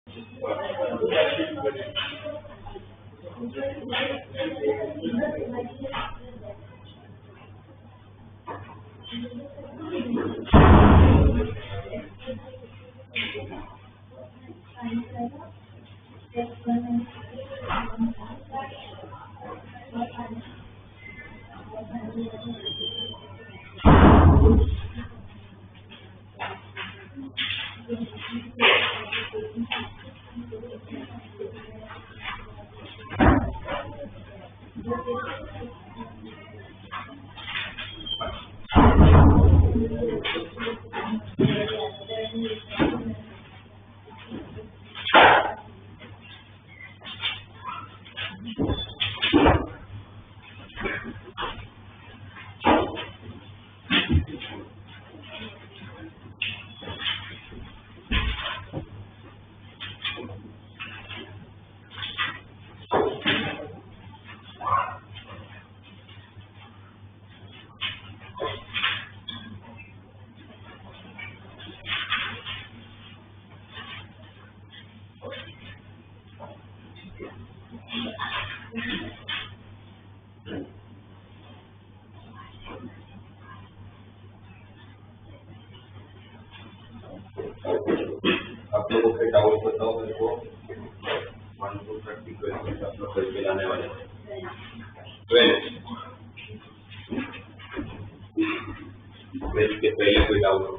आप लोगों को डाउट बताओ मेरे को। 1 to 30 क्वेश्चन आप लोग करके लाने वाले हैं। 12 के पहले कोई डाउट हो?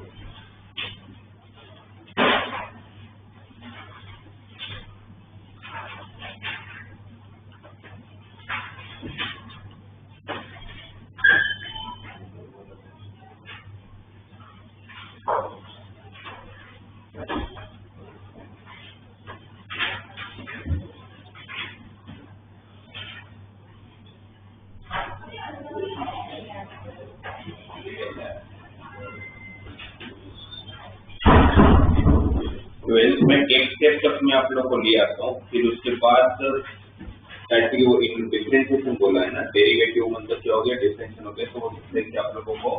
में एक स्टेप तक मैं आप लोग को ले आता हूँ, फिर उसके बाद वो डिफरेंशिएशन बोला है ना, डेरिवेटिव मतलब क्या हो गया, डिफरेंशिएशन हो गया, तो वो देखिए आप लोगों को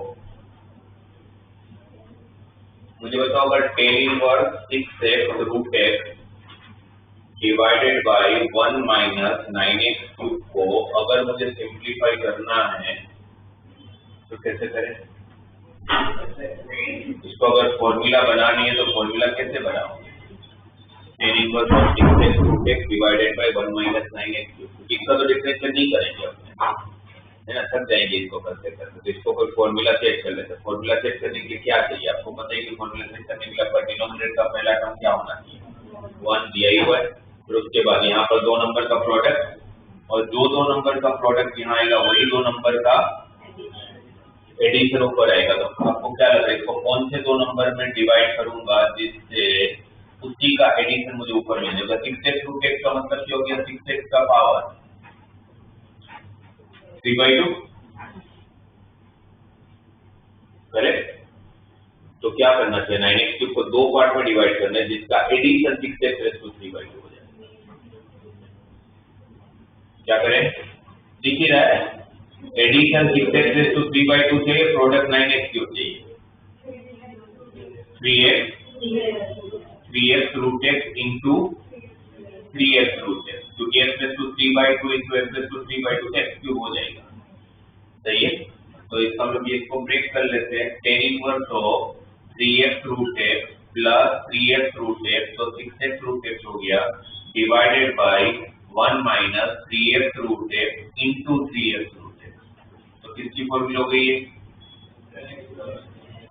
मुझे बताओ अगर tan inverse 6x root x divided by 1 minus 9x cube को अगर मुझे सिंप्लीफाई करना है तो कैसे करें? इसको अगर फॉर्मूला बनानी है तो फॉर्मूला कैसे बनाओ? tan inverse of 6x root x divided by 1 minus 9x cube. इसका तो डिफरेंशियल नहीं करेंगे अपने, है ना, थक जाएंगे इसको करते करते। तो इसको कोई फॉर्मूला सेट कर लेते हैं। फॉर्मूला सेट करने के लिए क्या चाहिए आपको पता है कि फॉर्मूला सेट करने के लिए आपका डिनोमिनेटर का पहला टर्म क्या होना चाहिए? 1 दिया ही हुआ है। फिर उसके बाद यहाँ पर 2 नंबर का प्रोडक्ट, और जो 2 नंबर का प्रोडक्ट यहाँ आएगा वही 2 नंबर का एडिशन ऊपर आएगा। तो आपको क्या लग रहा है इसको कौन से 2 नंबर में डिवाइड करूंगा जिससे उसी का एडिशन मुझे ऊपर मिल जाएगा? 6x रूट x का मतलब क्या हो गया? 6x का पावर 3/2, करेक्ट। तो क्या करना चाहिए? 9x क्यूब को 2 पार्ट में डिवाइड करना है जिसका एडिशन 6x रेज़ टू 3/2 हो जाए। क्या करें? दिख ही रहा है, एडिशन 6x रेज़ टू 3/2 से प्रोडक्ट 9x क्यूब चाहिए। 3x root x into 3x root x, क्योंकि x raise to 3/2 into x raise to 3/2 x cube हो जाएगा। सही है, तो इसका हम लोग इसको ब्रेक कर लेते हैं। tan inverse of 3x root x plus 3x root x, तो 6x रूट x हो गया divided by 1 minus 3x root x into 3x root x। तो किसकी फॉर्मूला हो गई है?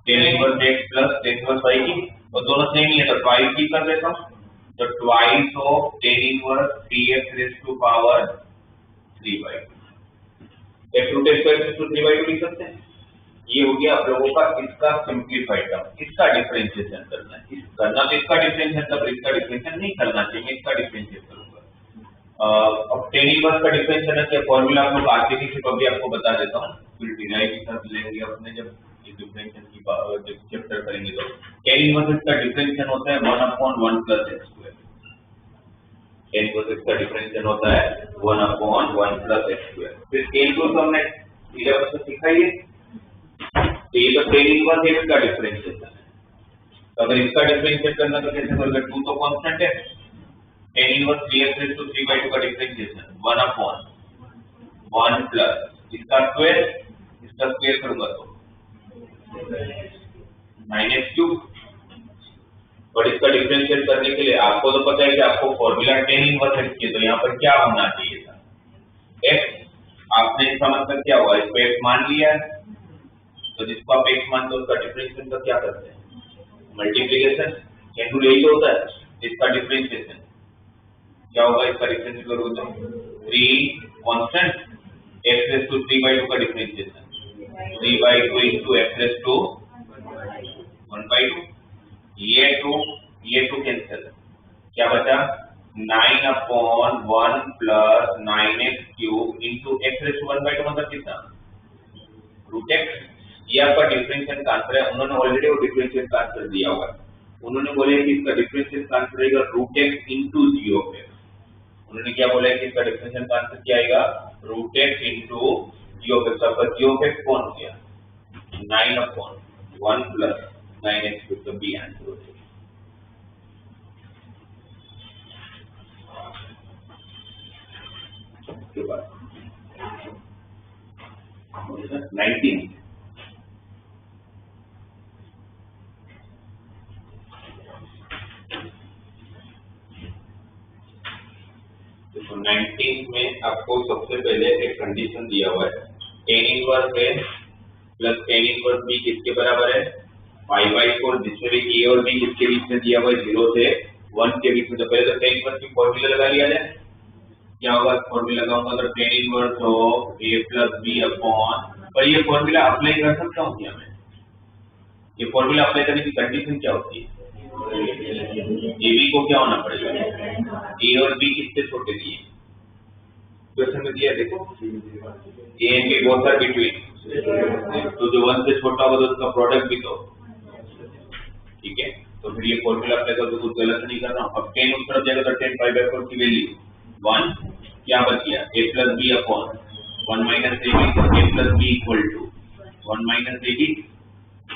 tan inverse x plus tan inverse y की, और दोनों सेम ही है तो ट्वाइस ही कर देता हूँ। तो twice of tan inverse 3x raise to power 3/2, x root x को x रेज़ टू 3/2 लिख सकते हैं। ये हो गया आप लोगों का इसका सिंप्लीफाइड टर्म। इसका डिफरेंशिएशन करना है, इस करना तो इसका डिफरेंशिएशन, तब इसका डिफरेंशिएशन नहीं करना चाहिए, इसका डिफरेंशिएट करूंगा। अब tan इनवर्स का डिफरेंशिएशन है, फॉर्मूला आप लोग आगे की सिर्फ अभी आपको बता देता हूँ, फिर डिराइव कर लेंगे अपने जब डिफरेंशिएशन की जब चैप्टर करेंगे। तो tan इनवर्स का डिफरेंशिएशन होता है 1/1 plus x square. tan inverse का डिफरेंशिएशन होता है 1/1 प्लस x स्क्वायर। फिर tan को तो हमने 11 से सीखा ही है, तो ये तो tan इनवर्स x का डिफरेंशिएशन है। तो अगर इसका डिफरेंशिएट करना तो कैसे करोगे? 2 तो कांस्टेंट है, tan inverse 3x raise to 3/2 का डिफरेंशिएशन 1 अपॉन 1 प्लस इसका स्क्वायर करूंगा तो 9x क्यूब। और इसका डिफरेंशिएट करने के लिए आपको तो पता है कि आपको फॉर्मूला tan इनवर्स x की, तो यहाँ पर क्या होना चाहिए था x। आपने इसका मतलब क्या हुआ, इसको x मान लिया है, तो जिसको आप x मानते हो उसका डिफरेंशिएशन का क्या करते हैं मल्टीप्लिकेशन, कैंटू यही होता है। इसका डिफरेंशिएशन क्या होगा, इसका डिफरेंशिएट करोगे तो 3 कांस्टेंट x रेज़ टू 3/2 का differentiation 3/2 into x raise to 1/2। ये टू कैंसिल, क्या बचा 9 upon 1 plus 9x cube into x raise to 1/2 मतलब कितना रूट x। ये आपका डिफरेंशियल का आंसर है। उन्होंने ऑलरेडी वो डिफरेंशियल का आंसर दिया हुआ है। उन्होंने बोले कि इसका डिफरेंशियल का आंसर आएगा root x into g of x। उन्होंने क्या बोला है कि इसका डिफरेंशियल का आंसर क्या आएगा root x into g of x। आपका जी ऑफ x कौन हो गया 9 अपॉन 1 प्लस 9x क्यूब, तो बी आंसर हो जाएगा। उसके बाद 19 तो 19 में आपको सबसे पहले एक कंडीशन दिया हुआ है tan इनवर्स है प्लस tan इनवर्स b किसके बराबर है 5/4, जिसमें भी a और b किसके बीच में दिया हुआ है 0 से 1 के बीच में। तो पहले तो tan इनवर्स की फॉर्मूला लगा लिया जाए। क्या होगा फॉर्मूला लगाऊंगा तो tan inverse of a plus b upon, पर ये फॉर्मूला अप्लाई कर सकता हूँ क्या मैं, ये फॉर्मूला अप्लाई करने की कंडीशन क्या होती है AB को क्या होना पड़ेगा A और B किससे छोटे दिए क्वेश्चन में दिया, देखो A and B both are between, तो जो 1 से छोटा होगा तो उसका प्रोडक्ट भी तो ठीक है। तो फिर ये फॉर्मूला अप्लाई कर, तो कुछ गलत नहीं कर रहा हूँ। अब 10 उस तरफ जाएगा तो 10 5/4 की वैल्यू 1, क्या बच गया A plus B upon 1 minus AB, तो A plus B equal to 1 minus AB,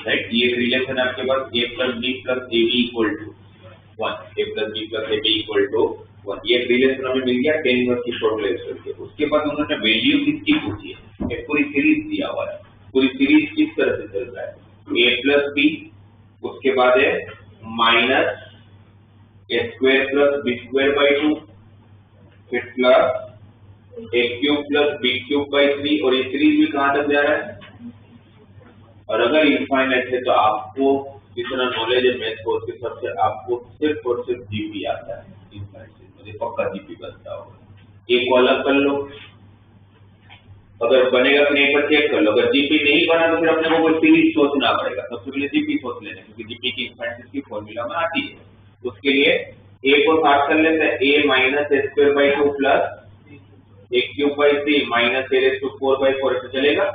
right. ये रिलेशन आपके पास a plus b plus ab equal to 1, a plus b plus ab equal to 1, ये रिलेशन हमें मिल गया tan इनवर्स की formula use करके। उसके बाद उन्होंने वैल्यू किसकी पूछी है, एक पूरी सीरीज दिया हुआ है। पूरी सीरीज किस तरह से चल रहा है a प्लस b, उसके बाद है minus a square plus b square by 2, फिर plus a cube plus b cube by 3, और ये सीरीज भी कहां तक जा रहा है, और अगर इनफाइनाइट है तो आपको जितना नॉलेज है मैथ कोर्स के सबसे आपको सिर्फ और सिर्फ जीपी आता है। इनफाइनाइट मुझे पक्का जीपी बनता होगा। एक को अलग कर लो, अगर बनेगा तो नहीं पर चेक कर लो। अगर जीपी नहीं बना तो फिर अपने को कोई सीरीज सोचना पड़ेगा। सबसे पहले जीपी सोच लेना, क्योंकि जीपी की इनफाइनाइट की फॉर्मूला में आती है। उसके लिए a को साथ कर लेते हैं, a minus a square by 2 plus a cube by 3 minus a raise to 4/4 ऐसे चलेगा।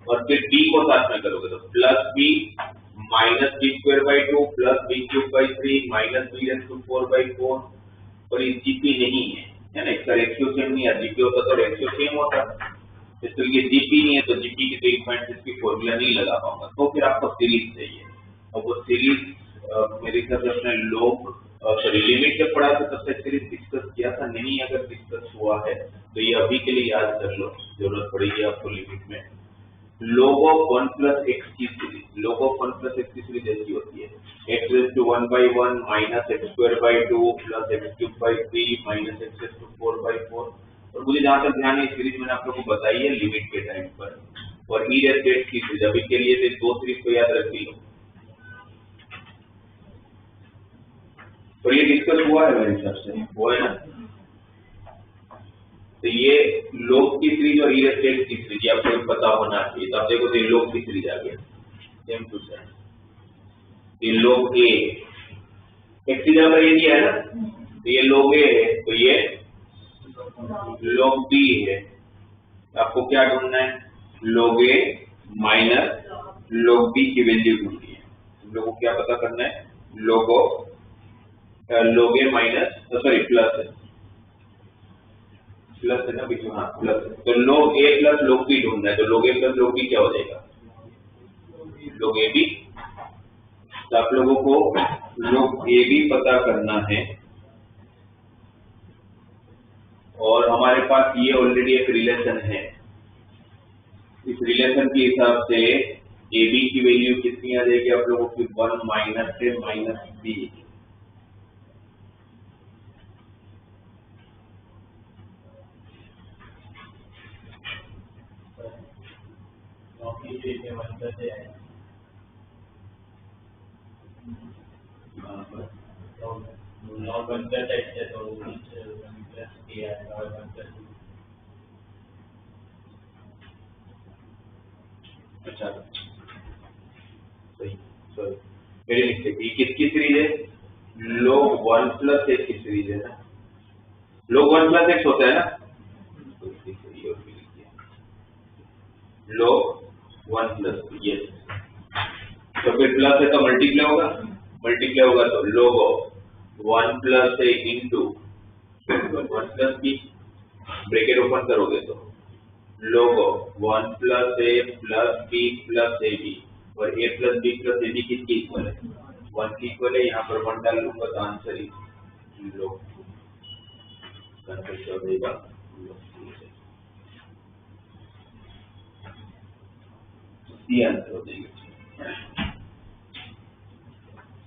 और फिर b को साथ में करोगे तो plus b minus b square by 2 plus b cube by 3 minus b raise to 4/4, और ये जीपी नहीं है ना, इसका रेशियो सेम नहीं है। जीपी होता तो रेशियो सेम होता, इसलिए जीपी नहीं है तो जीपी की तो इनफाइनाइट की फॉर्मूला नहीं लगा पाऊंगा। तो फिर आपको सीरीज चाहिए, और वो सीरीज मेरे ख्याल से अपने लोग सॉरी लिमिट जब पढ़ा था तब तक सीरीज डिस्कस किया था नहीं। अगर डिस्कस हुआ है तो ये अभी के लिए याद कर लो, जरूरत पड़ेगी आपको लिमिट में। log of 1 plus x की series, log of 1 plus x की सीरीज ऐसी होती है x raised to 1/1 minus x square by 2 plus x cube by 3 minus x raised to 4/4। और मुझे जहां तक ध्यान है इस सीरीज मैंने आप लोगों को बताई है लिमिट के टाइम पर। और e raised to x की सीरीज अभी के लिए तो दो सीरीज को याद रख लो। तो ये डिस्कस हुआ है मेरे हिसाब से, हुआ है ना। तो ये log की सीरीज और e raised to x की सीरीज आपको पता होना चाहिए। तो आप देखो तो ये log की सीरीज आ गया सेम टू सेम। ये log a x की जगह ये दिया है ना, तो ये log a है, तो ये log b है। आपको क्या ढूंढना है log a minus log b की वैल्यू ढूंढनी है। हम लोगों को क्या पता करना है log a minus sorry plus है ना बीच में, हाँ प्लस। तो log a plus log b ढूंढना है, तो log a plus log b क्या हो जाएगा log a b। तो आप लोगों को log a b पता करना है, और हमारे पास ये ऑलरेडी एक रिलेशन है। इस रिलेशन के हिसाब से ए बी की वैल्यू कितनी आ जाएगी आप लोगों की 1 माइनस से माइनस बी। अच्छा सही सॉरी मेरी मिस्टेक। ये किसकी सीरीज है? log 1 प्लस एक्स की सीरीज है ना। log 1 प्लस एक्स होता है ना, log 1 प्लस यस। तो फिर प्लस है तो मल्टीप्लाई होगा तो log 1 plus a into 1 plus b, bracket open करोगे तो log 1 plus a plus b plus a b, और a plus b plus a b किसकी इक्वल है? 1 की इक्वल है। यहाँ पर 1 डाल लूंगा तो आंसर ही log 2 हो जाएगा। ये आंसर हो जाएगा।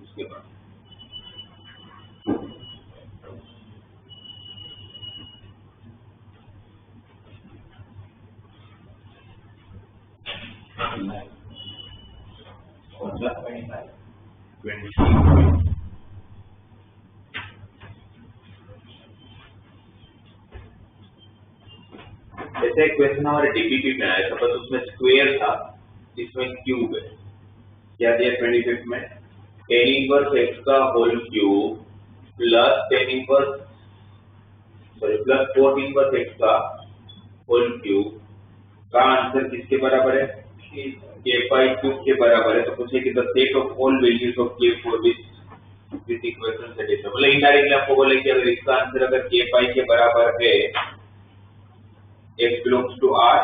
उसके बाद ऐसा एक क्वेश्चन हमारे डीपीपी में आया था, बस उसमें स्क्वायर था, इसमें क्यूब है। क्या दिया 25 में? tan इनवर्स x का whole cube plus tan inverse plus 4 inverse x का होल क्यूब का आंसर किसके बराबर है? k पाई क्यूब के बराबर है। तो पूछे कि the set of all values of k for this equation satisfy. मतलब इनडायरेक्टली आपको बोले कि अगर इसका आंसर अगर k पाई के बराबर है, x बिलोंग्स टू r,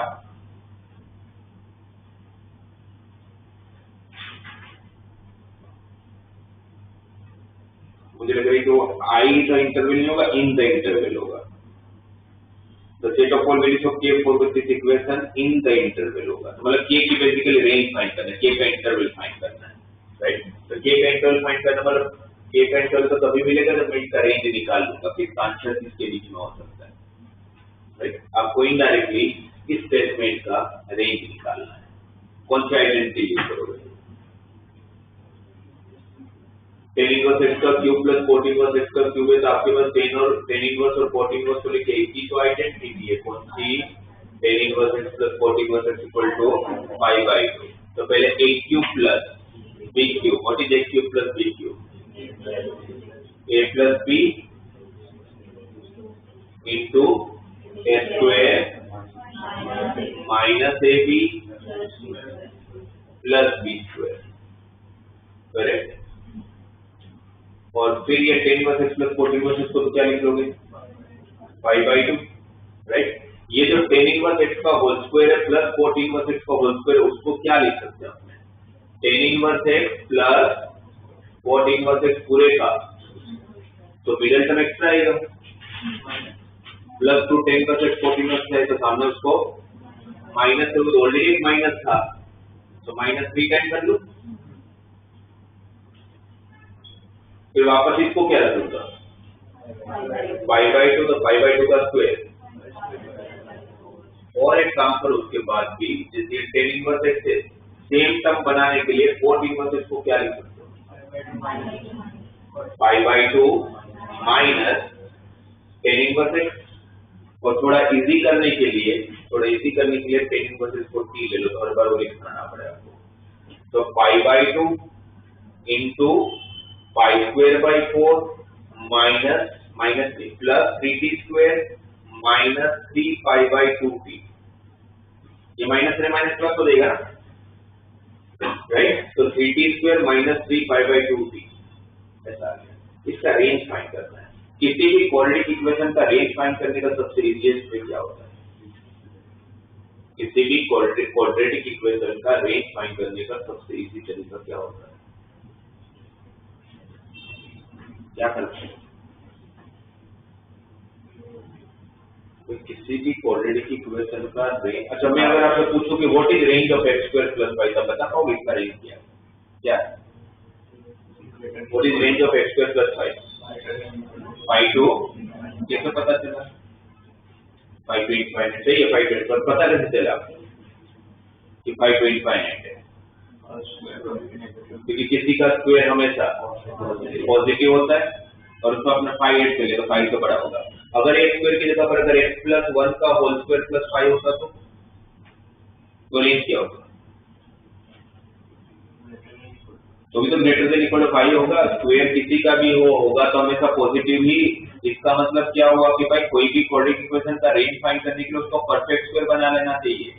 मुझे लग रहा है कि वो i द इंटरवल नहीं होगा, इन द इंटरवल होगा। The set of all values of k for this equation in the interval होगा। तो मतलब k की बेसिकली रेंज फाइंड करना है, k का इंटरवल फाइंड करना है, राइट। तो k का इंटरवल फाइंड करना मतलब k का इंटरवल तो तभी मिलेगा जब मैं इसका रेंज निकाल लूंगा, फिर आंसर इसके बीच में हो सकता है, राइट। आपको इनडायरेक्टली इस स्टेटमेंट का रेंज निकालना है। कौन सी आइडेंटिटी यूज करोगे? tan इनवर्स x का क्यूब प्लस 4 इनवर्स x का क्यूब है, तो आपके पास tan इनवर्स और 4 इनवर्स को लेके एक ही तो आइडेंटिटी है। कौन सी? tan inverse x plus 4 inverse x equal to pi by 2। तो पहले a cube plus b cube, what is a cube plus b cube? a plus b into a square minus ab plus b square, correct. और फिर ये tan inverse x plus 4 inverse x को तो क्या लिख लोगे? Pi by 2, right. ये जो tan इनवर्स x का होल स्क्वायर है प्लस 4 इनवर्स x का होल स्क्वायर, उसको क्या लिख सकते हैं अपने? tan inverse x plus 4 inverse x पूरे का, तो मिडिल टर्म एक्स्ट्रा आएगा, plus 2 tan inverse x 4 inverse है, तो सामने उसको माइनस है, तो ऑलरेडी एक माइनस था, तो माइनस 3 टाइम कर लो। फिर वापस इसको क्या रखूंगा? पाई बाय 2, तो पाई बाय 2 का स्क्वायर। और एक काम करो उसके बाद भी, जैसे tan इनवर्स x से सेम टर्म बनाने के लिए 4 इनवर्स x को क्या लिख सकते हो? पाई by 2 minus tan inverse x। और थोड़ा इजी करने के लिए tan इनवर्स x को t ले लो, तो हर बार वो लिखना पड़ेगा आपको। तो पाई by 2 into pi square by 4 minus plus 3t square minus 3 pi by 2t। ये माइनस से माइनस प्लस हो जाएगा, राइट। तो 3t square minus 3 pi by 2t ऐसा आ गया। इसका रेंज फाइंड करना है। किसी भी क्वाड्रेटिक इक्वेशन का रेंज फाइंड करने का सबसे इजीएस्ट वे क्या होता है? किसी भी क्वाड्रेटिक इक्वेशन का रेंज फाइंड करने का सबसे इजी तरीका क्या होता है? क्या करते हैं? तो किसी भी क्वाड्रेटिक इक्वेशन का रेंज, अच्छा मैं अगर आपसे पूछूं कि what is range of x square plus y, तब बता पाओगे इसका रेंज क्या है? क्या what is range of x square plus y? 5 to, कैसे पता चला? 5 to infinite सही है, 5 to, पता कैसे चला आपको कि 5 to infinite है? क्योंकि किसी का स्क्वायर हमेशा पॉजिटिव होता है और उसको अपना 5 ऐड कर ले तो 5 तो बड़ा होगा। अगर x स्क्वायर की जगह पर अगर x प्लस 1 का होल स्क्वायर प्लस 5 होता तो रेंज क्या होगा? तो भी तो ग्रेटर देन इक्वल टू 5 होगा। स्क्वायर किसी का भी होगा तो हमेशा पॉजिटिव ही। इसका मतलब क्या हुआ कि भाई कोई भी क्वाड्रेटिक इक्वेशन का रेंज फाइंड करने के लिए उसको परफेक्ट स्क्वायर बना लेना चाहिए।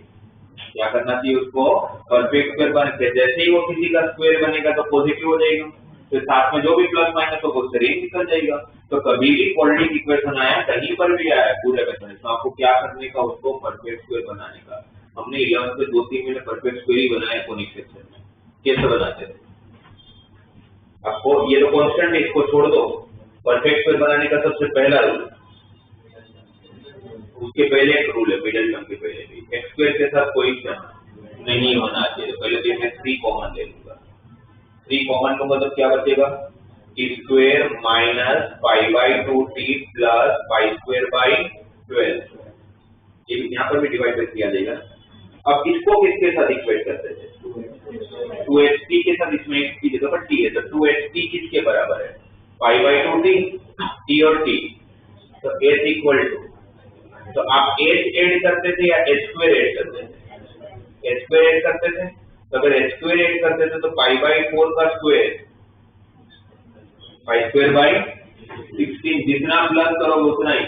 क्या करना चाहिए? उसको परफेक्ट स्क्वायर बना के, जैसे ही वो किसी का स्क्वायर बनेगा तो पॉजिटिव हो जाएगा, तो साथ में जो भी प्लस माइनस होगा उससे रेंज निकल जाएगा। तो कभी भी क्वाड्रेटिक इक्वेशन आया, कहीं पर भी आया पूरे में, तो आपको क्या करने का? उसको परफेक्ट स्क्वायर बनाने का। हमने 11th में 2-3 महीने परफेक्ट स्क्वायर ही बनाया कोनिक सेक्शन में। कैसे बनाते थे आपको? ये तो कांस्टेंट है, इसको छोड़ दो। परफेक्ट स्क्वायर बनाने का सबसे पहला रूल, उसके पहले एक रूल है, मिडिल टर्म के पहले भी x स्क्वायर के साथ कोई टर्म नहीं होना चाहिए। पहले तो मैं 3 कॉमन ले लूंगा। 3 कॉमन का मतलब क्या बचेगा? t square minus 5/2t plus 5 square by 12। ये यहाँ पर भी डिवाइड कर दिया जाएगा। अब इसको किसके साथ इक्वेट करते थे? 2ht के साथ। इसमें x की जगह पर t है, तो 2ht किसके बराबर है? 5/2t, t और t, तो h इक्वल टू, तो आप h ऐड करते थे या h स्क्वायर ऐड करते थे? h स्क्वायर ऐड करते थे। तो अगर h स्क्वायर ऐड करते थे तो 5/4 का स्क्वायर 5 स्क्वायर बाई 16, जितना प्लस करोगे उतना ही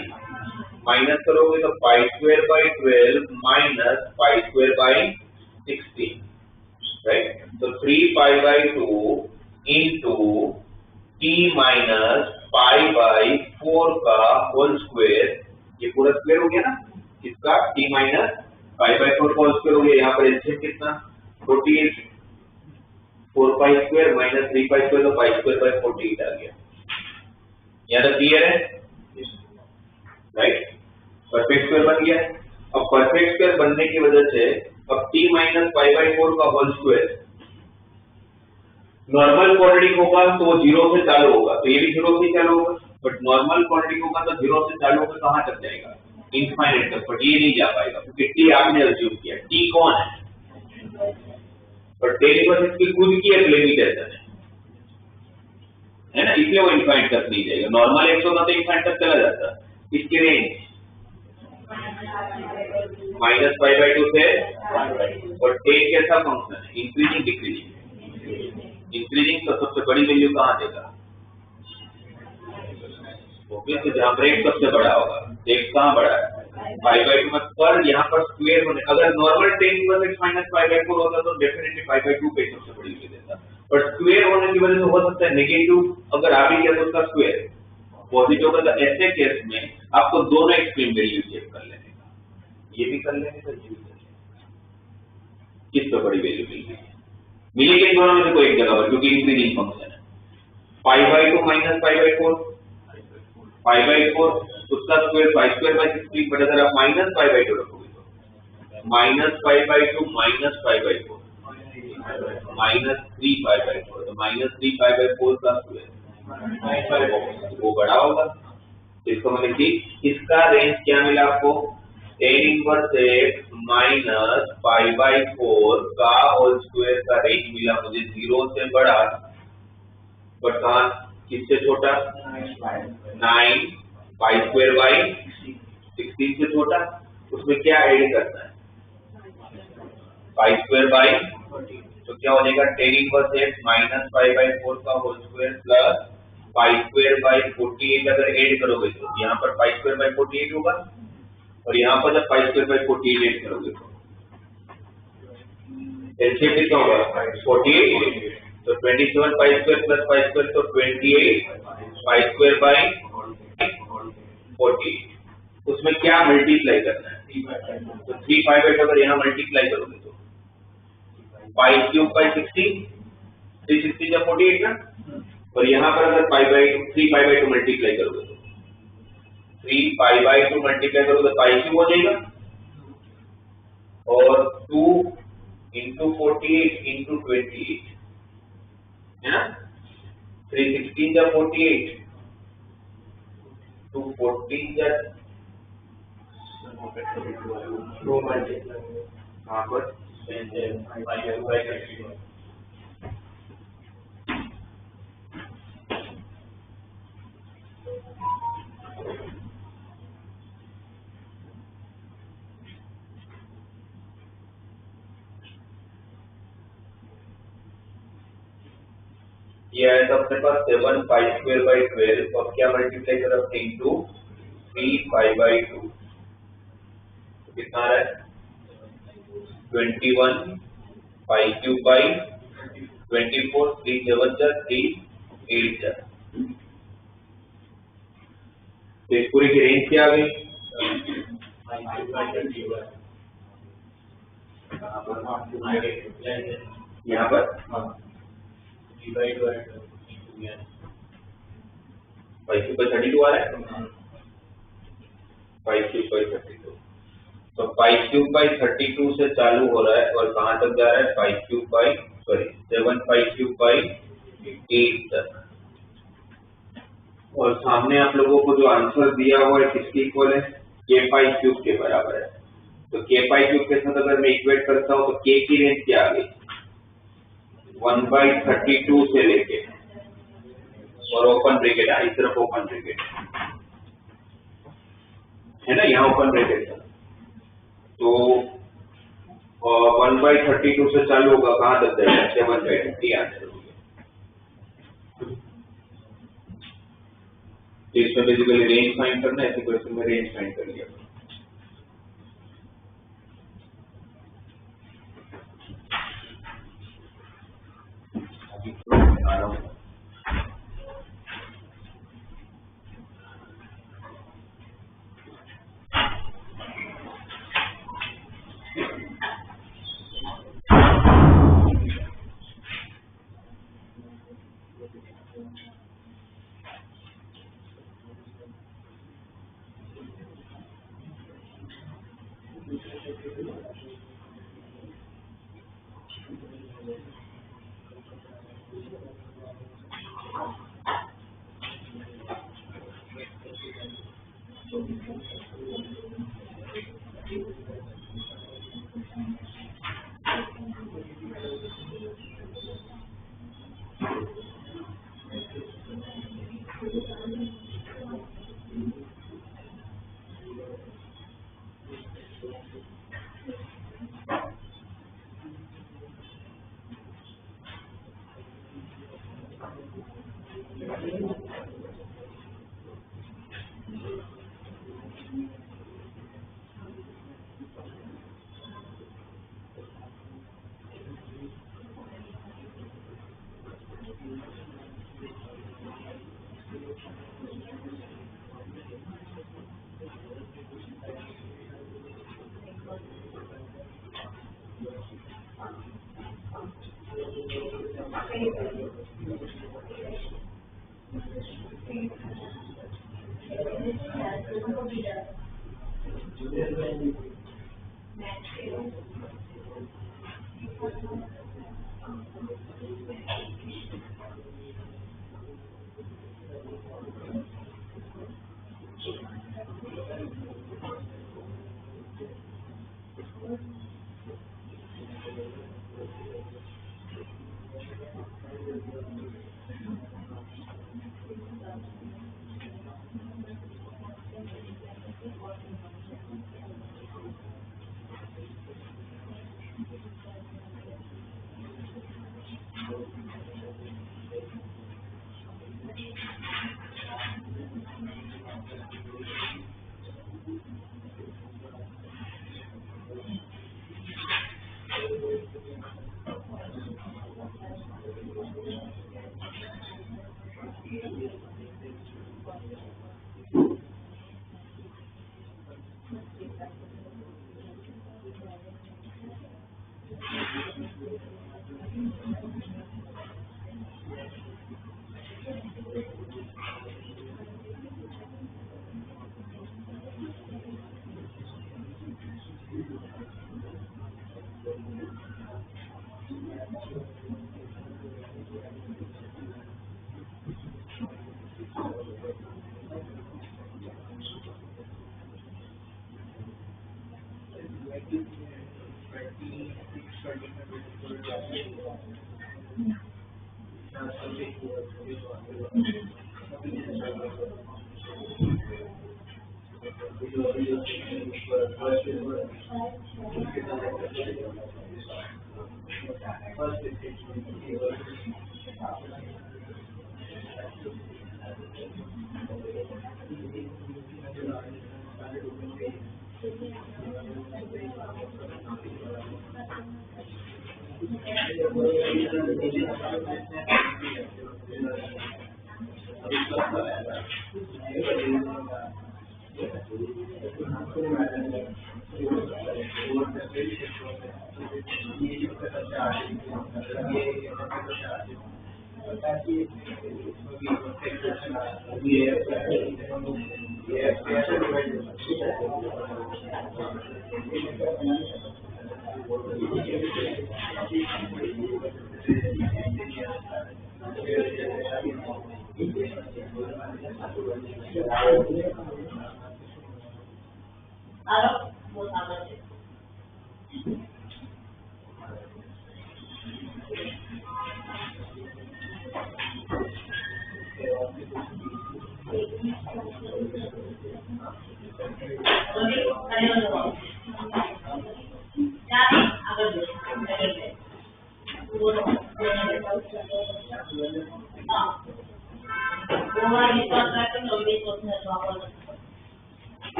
माइनस करोगे, तो 5 square by 12 minus 5 square by 16, right? तो 3π/2 इंटू t माइनस π/4 का होल स्क्वायर, ये पूरा स्क्वायर हो गया ना इसका, t माइनस π/4 का होल स्क्वायर हो गया। यहाँ पर एलसीएम कितना? 48, 4π स्क्वायर माइनस 3π स्क्वायर, तो 5 स्क्वायर बाई 48 आ गया। यहाँ तक क्लियर है, राइट? परफेक्ट स्क्वायर बन गया। अब परफेक्ट स्क्वायर बनने की वजह से अब t माइनस π/4 का होल स्क्वायर, नॉर्मल क्वाड्रेटिक होगा तो वो 0 से चालू होगा, तो ये भी 0 से चालू होगा, बट नॉर्मल क्वाड्रेटिक होगा तो 0 से चालू होकर कहां तक जाएगा? इनफाइनाइट तक, बट ये नहीं जा पाएगा क्योंकि t आपने अज्यूम किया। t कौन है? पर टेन इसकी खुद की एक लिमिटेशन है ना, इसलिए वो इनफाइनाइट तक नहीं जाएगा। नॉर्मल एक्स होता तो इनफाइनाइट तक चला जाता। इसकी रेंज -π/2 से, और टेन कैसा फंक्शन है? Increasing decreasing. इंक्रीजिंग तो सबसे बड़ी वैल्यू कहां देगा? तो जहां पर x सबसे बड़ा होगा, x कहां बड़ा है? π/2 में, पर यहाँ पर स्क्वायर होने, अगर normal tan inverse x minus π/4 होता तो डेफिनेटली π/2 पे सबसे बड़ी वैल्यू देता, पर स्क्वायर होने की वजह से हो सकता है नेगेटिव, अगर आ भी गया तो उसका स्क्वायर पॉजिटिव होगा। तो ऐसे केस में आपको दोनों एक्सट्रीम वैल्यू चेक कर लेने का, ये भी कर लेने का, ये भी कर लेने, किस बड़ी वैल्यू मिलेगी दोनों में से कोई एक जगह पर, क्योंकि इंक्रीजिंग फंक्शन है। π/2 माइनस π/4, π/4 उसका स्क्वायर 5 स्क्वायर बाई 16, बट अगर आप माइनस π/2 रखोगे तो माइनस π/2 माइनस π/4 माइनस 3π/4, तो माइनस 3π/4 का स्क्वायर वो बड़ा होगा। इसको मतलब कि इसका रेंज क्या मिला आपको? tan इनवर्स x माइनस π/4 का होल स्क्वायर का रेंज मिला मुझे, 0 से बड़ा बट कहां, किससे छोटा? 9 पाई स्क्वायर बाई 16 से छोटा। उसमें क्या ऐड करना है? पाई स्क्वायर बाई, तो क्या हो जाएगा? tan इनवर्स x माइनस π/4 का whole square plus pi square by 48। अगर ऐड करोगे तो यहाँ पर पाई स्क्वायर बाई 48 होगा, और यहाँ पर जब पाई स्क्वायर बाई 48 ऐड करोगे तो एलसीएम कितना होगा? 48, तो 27 pi square plus pi square, तो 28 पाई स्क्वायर बाई 48। उसमें क्या मल्टीप्लाई करना है? तो 3π/2 अगर यहाँ मल्टीप्लाई करोगे तो पाई क्यूब बाई 16, 360 जब 48 ना, और यहाँ पर अगर 3π/2 मल्टीप्लाई करोगे तो 3 पाई बाई 2 मल्टीप्लाई करो तो पाई क्यूब हो जाएगा, और 2 into 48 into 28 है ना, 316 जा 48, 214 जा 2 मल्टीप्लाई हाँ पर ये है तो अपने पास 7 पाई स्क्वायर बाई 12 और क्या मल्टीप्लाई कर सकते हैं इनटू 3 पाई बाई 2, कितना आ रहा है 21 पाई क्यूब बाई 24, 3 7 जा 3 8 जा, तो इस पूरी की रेंज क्या आ गई, यहाँ पर पाई क्यूब बाई 32 आ रहा है, पाई क्यूब बाई 32, तो पाई क्यूब बाई 32 से चालू हो रहा है और कहाँ तक जा रहा है पाई cube by 7 pi cube by 8 तक, और सामने आप लोगों को जो आंसर दिया हुआ है किसके इक्वल है, के पाई क्यूब के बराबर है, तो के पाई क्यूब के साथ अगर मैं इक्वेट करता हूँ तो के की रेंज क्या आ गई 1/32 से लेके, और ओपन ब्रैकेट है इस तरफ ओपन ब्रैकेट है ना, यहाँ ओपन ब्रैकेट है, तो 1/32 से चालू होगा कहाँ तक जाएगा 7/50 आंसर हो गया। तो इसमें बेसिकली रेंज फाइंड करना है, ऐसे क्वेश्चन में रेंज फाइंड कर लिया। आ रहा हूँ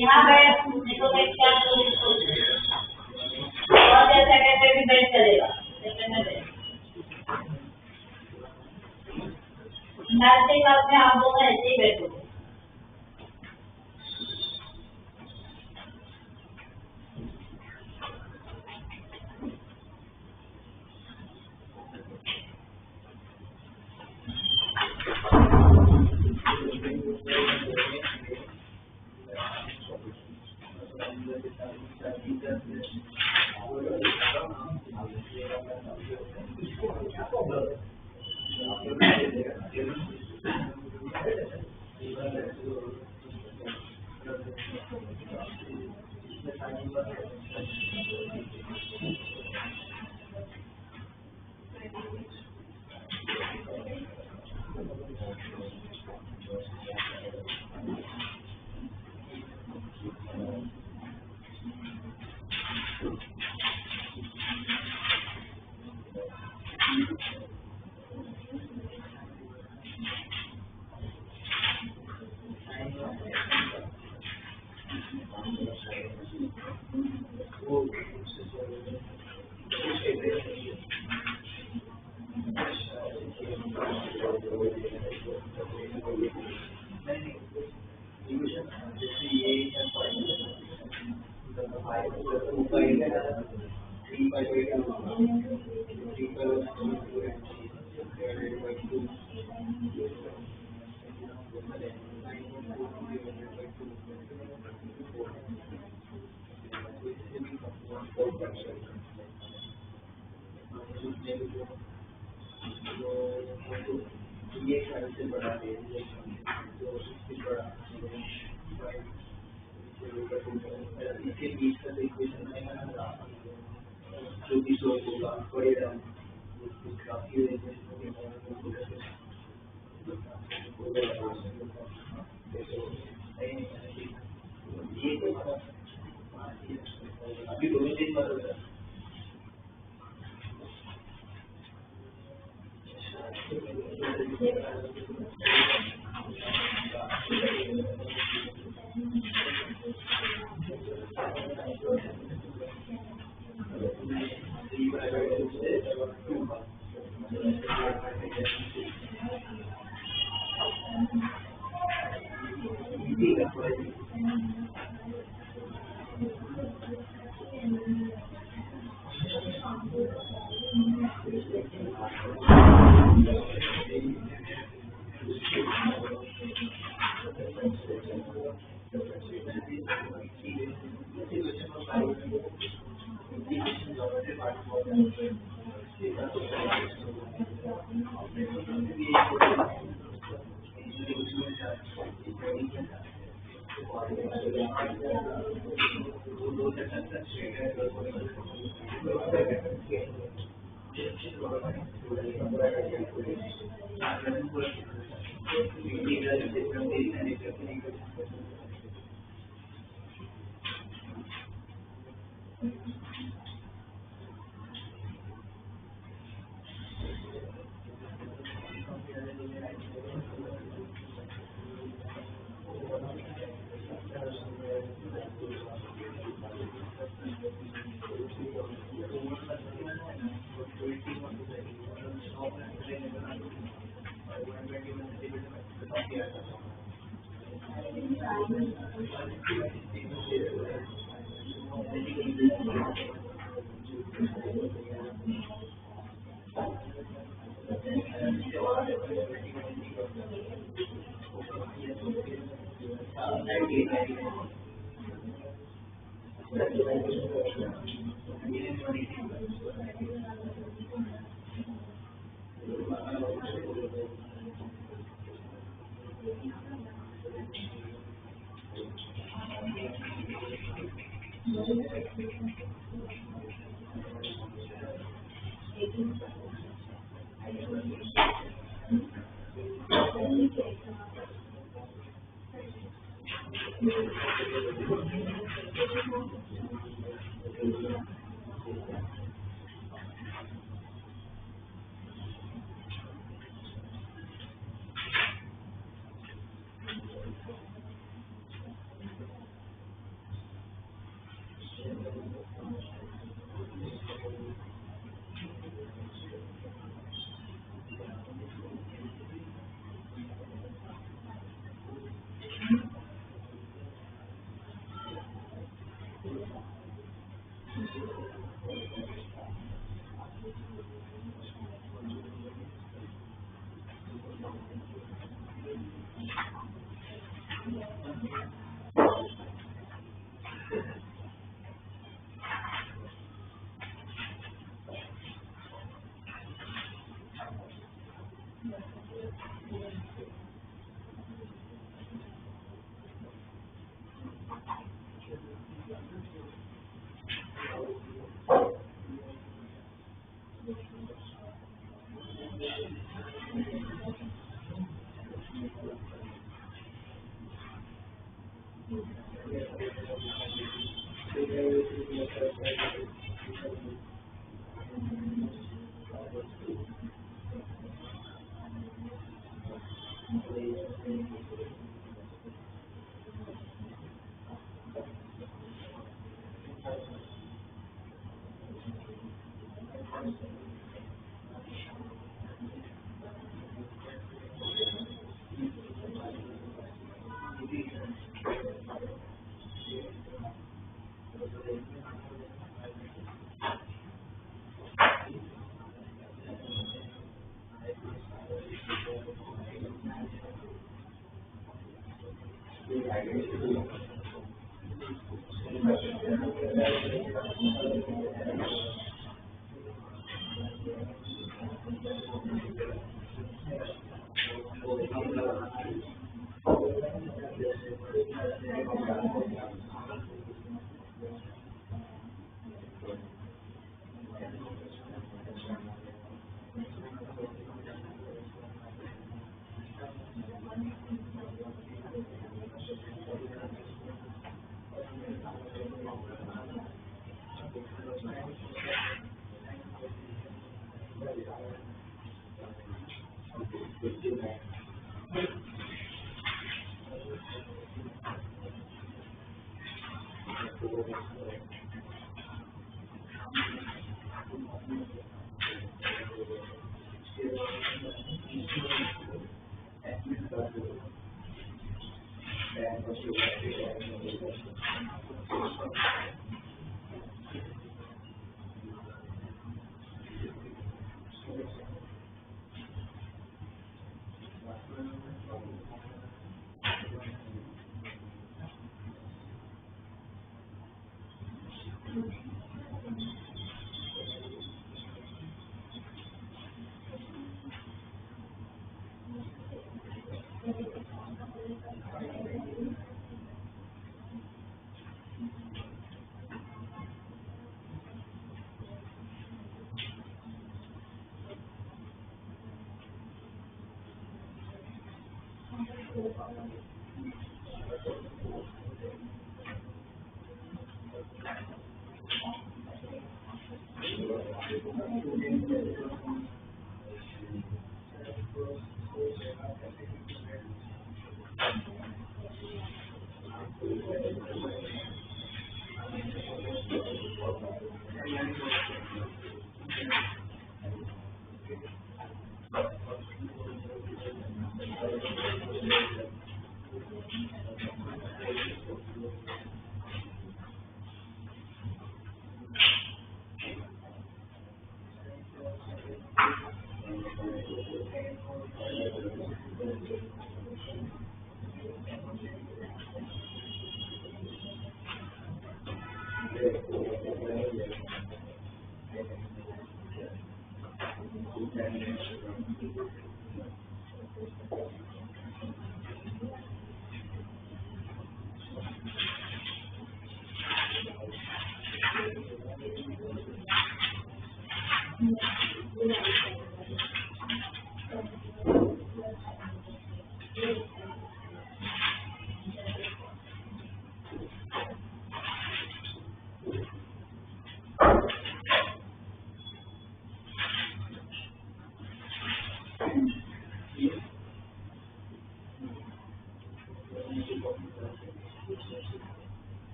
यहाँ पे देखो मैं क्या और जैसे कहते हैं बेड चलेगा सेकंड में बेड मैथ्स क्लास में आप दोनों ऐसे ही बैठो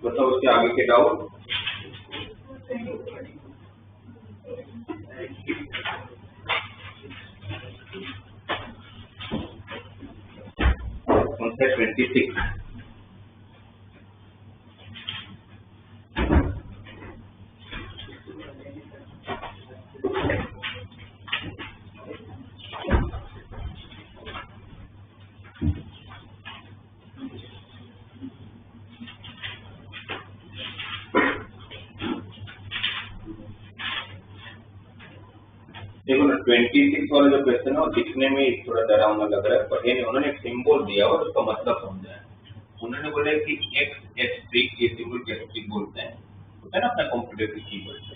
बताओ उसके आगे के डाउट। कॉन्सेप्ट 26 देखो ना 26 वाला जो क्वेश्चन है वो दिखने में थोड़ा डरावना लग रहा है, पर ये उन्होंने एक सिंबल दिया और उसका मतलब समझाया। उन्होंने बोला कि x एस्ट्रिक ये सिंबल के एस्ट्रिक बोलते हैं, होता है ना अपना कंप्यूटर की कीबोर्ड पे,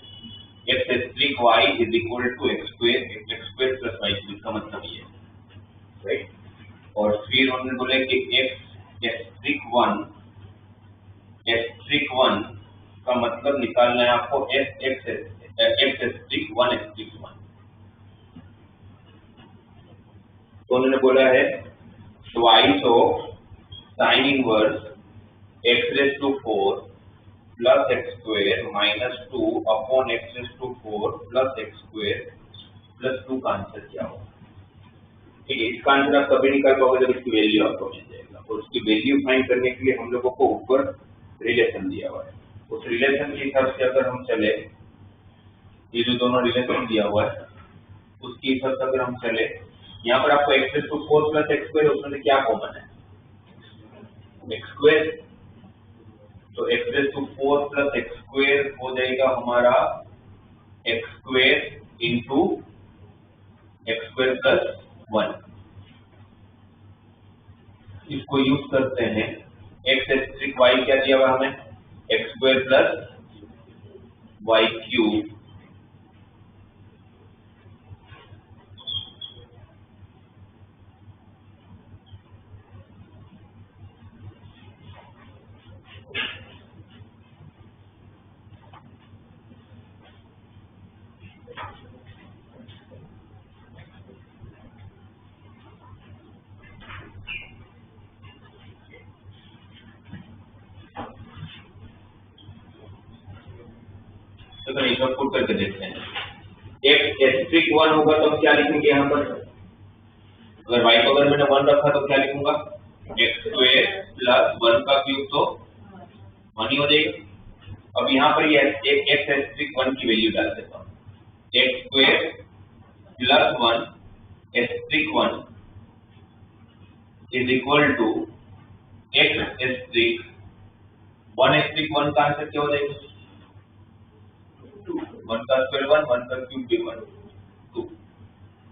x asterisk y is equal to x square plus y, इसका मतलब ये राइट। और फिर उन्होंने बोला कि x एस्ट्रिक 1 का मतलब निकालना है आपको x एस्ट्रिक 1 एस्ट्रिक 1। तो उन्होंने बोला है twice of sine inverse x raise to 4 plus x square minus 2 upon x raise to 4 plus x square plus 2 का आंसर क्या होगा। ठीक है, इसका आंसर आप कभी निकाल पाओगे जब इसकी वैल्यू आपको मिल जाएगा। और उसकी वैल्यू फाइंड करने के लिए हम लोगों को ऊपर रिलेशन दिया हुआ है, उस रिलेशन के हिसाब से अगर हम चले, ये जो दोनों रिलेशन दिया हुआ है उसके हिसाब से अगर हम चले, यहाँ पर आपको x raise to 4 plus x square, उसमें से क्या कॉमन है x स्क्वायर, तो x raise to 4 plus x square हो जाएगा हमारा x square into x square plus 1। इसको यूज करते हैं, x एस्ट्रिक y क्या दिया हुआ हमें x square plus y cube तो इसको पुट करके देखते हैं। x एस्ट्रिक 1 होगा तो हम क्या लिखेंगे यहाँ पर, अगर y को अगर मैंने 1 रखा तो क्या लिखूंगा x स्क्वायर प्लस 1 का क्यूब, तो 1 ही हो जाएगा। अब यहाँ पर ये x एस्ट्रिक 1 की वैल्यू डाल देता हूँ, x square plus 1 asterisk 1 is equal to x asterisk 1 x 1 का आंसर क्या हो जाएगा? 1 का स्क्वायर 1, 1 का क्यूब भी 1, 2।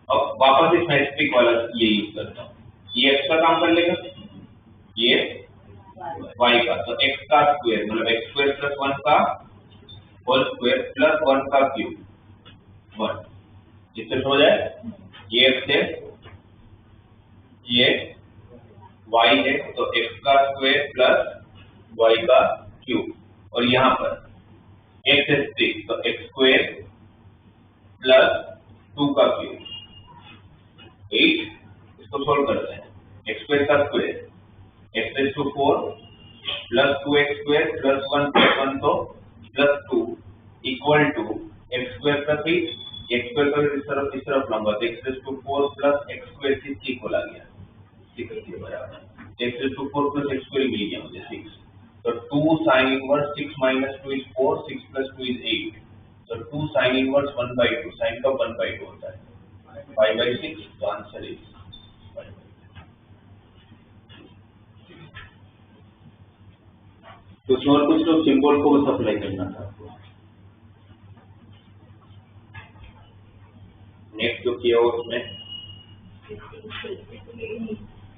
अब वापस इस मेट्रिक वाला ये यूज करता हूँ, ये x का काम कर लेगा, ये y का, तो x का स्क्वायर मतलब x स्क्वायर प्लस 1 का होल स्क्वायर प्लस 1 का क्यूब 1, जिससे हो जाए ये x है, ये y है, तो x का स्क्वायर प्लस y का क्यूब, और यहाँ पर x है 6, तो x स्क्वायर प्लस 2 का क्यूब 8। इसको सोल्व करते हैं, x स्क्वायर का square x raise to 4 plus 2x square plus 1 plus 1 तो plus 2 equal to x square plus 8, x square का इस तरफ लाऊंगा तो x raise to 4 plus x square 6 इक्वल आ गया 6 के बराबर, x raise to 4 plus x square मिल गया मुझे 6, तो 2 sin inverse 6 minus 2 is 4, 6 plus 2 is 8, so 2 sin inverse 1/2, sin का 1/2 होता है 5/6, तो आंसर इज 5/6। कुछ और कुछ तो सिंबल को बस अप्लाई करना था आपको। नेक्स्ट जो किया उसमें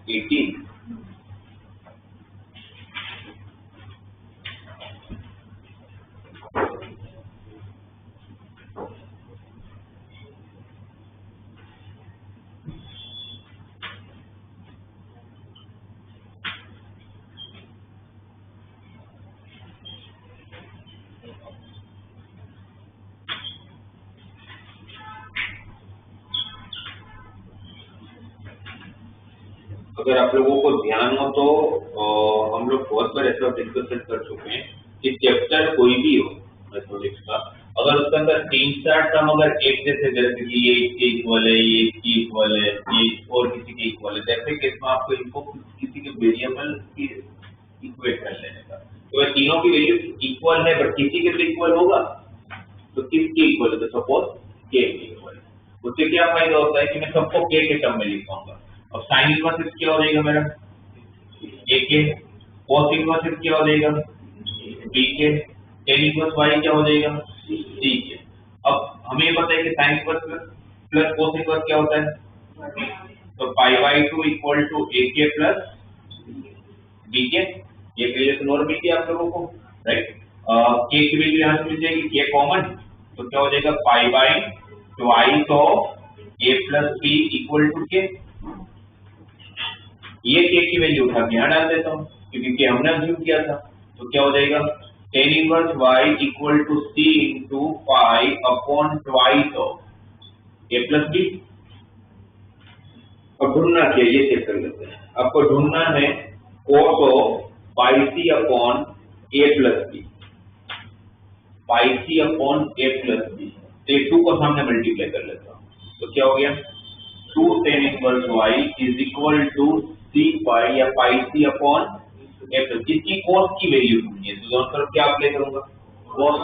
18, अगर आप लोगों को ध्यान हो तो हम लोग बहुत बार ऐसा डिस्कशन कर चुके हैं कि चैप्टर कोई भी हो मैथमेटिक्स का, अगर उसके अंदर 3-4 टर्म अगर एक जैसे कि ये इसके इक्वल है, ये इसकी इक्वल है, ये और किसी के इक्वल है, ऐसे केस में आपको इनको किसी के वेरिएबल की इक्वेट कर लेने का, तो अगर तीनों की वैल्यू इक्वल है बट किसी के तो इक्वल होगा, तो किसके इक्वल है, तो सपोज के इक्वल, उससे क्या फायदा होता है कि मैं सबको के टर्म में लिख पाऊंगा। अब साइन इनवर्स क्या हो जाएगा मेरा ए के, कॉस इनवर्स क्या हो जाएगा बी के, टेन इनवर्स वाई क्या हो जाएगा सी के। अब हमें ये पता है कि sign inverse plus cos inverse क्या होता है, तो π/2 इक्वल टू ए के प्लस बी के, ये पहले तो नॉर्मल थी आप लोगों को, राइट। के की वैल्यू यहाँ से मिल जाएगी, के कॉमन, तो क्या हो जाएगा π/2 of a plus b equal to k, ये के की वैल्यू उठा के यहाँ डाल देता हूँ क्योंकि के हमने अज्यूम किया था, तो क्या हो जाएगा tan inverse y equal to c into pi upon twice of a plus b. अब ढूंढना क्या, ये चेक कर लेते हैं, आपको ढूंढना है cos of pi c upon a plus b, pi c upon a plus b, तो 2 को सामने मल्टीप्लाई कर लेता हूँ, तो क्या हो गया 2 tan inverse y is equal to c pi या pi c upon a plus, इसकी cos की वैल्यू ढूंढनी है, तो दोनों तरफ क्या अप्लाई करूंगा cos,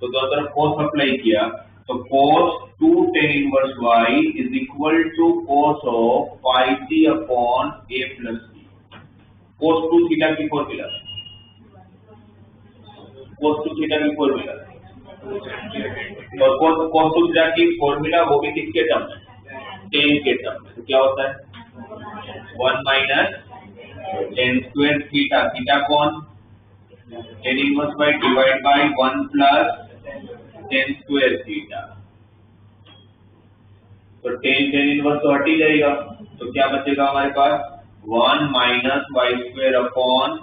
तो दोनों तरफ cos अप्लाई किया, तो cos 2 tan inverse y is equal to cos of pi c upon a plus b, cos 2 theta की फॉर्मूला, cos 2 थीटा की फॉर्मूला, और cos 2 थीटा की फॉर्मूला वो भी किसके टर्म में, tan के टर्म में, तो क्या होता है 1 minus tan square theta, theta कौन tan inverse by divide by 1 plus tan square theta, तो tan इनवर्स तो हट ही जाएगा, तो क्या बचेगा हमारे पास 1 minus y square upon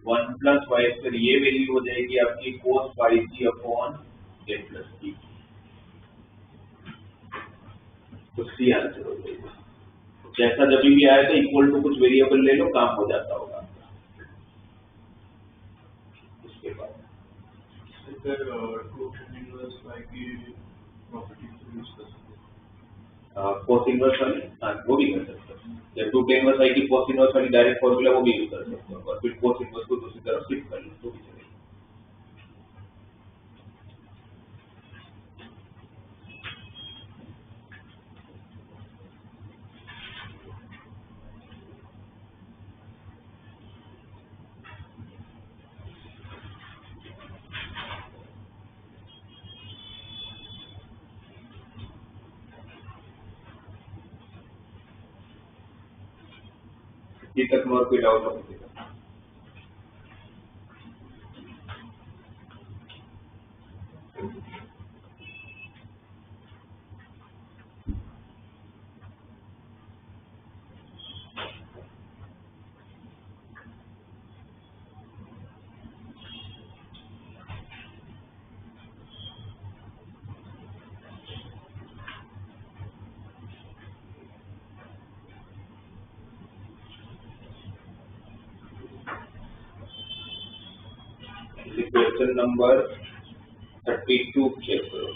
1 plus y square, ये वैल्यू हो जाएगी आपकी cos pi c upon a plus b, तो सी आंसर हो जाएगा। जैसा जब भी आया था इक्वल टू कुछ वेरिएबल ले लो, काम हो जाता होगा। उसके बाद cos इनवर्स वाली, हाँ वो भी कर सकते हो, या 2 tan इनवर्स आई की cos इनवर्स वाली डायरेक्ट फॉर्मूला वो भी यूज कर सकते हो, और फिर cos इनवर्स को दूसरी तरफ शिफ्ट कर लो तो भी चलेगा। जी तक और कोई डाउट हो किसी का? क्वेश्चन नंबर 32 चेक करो।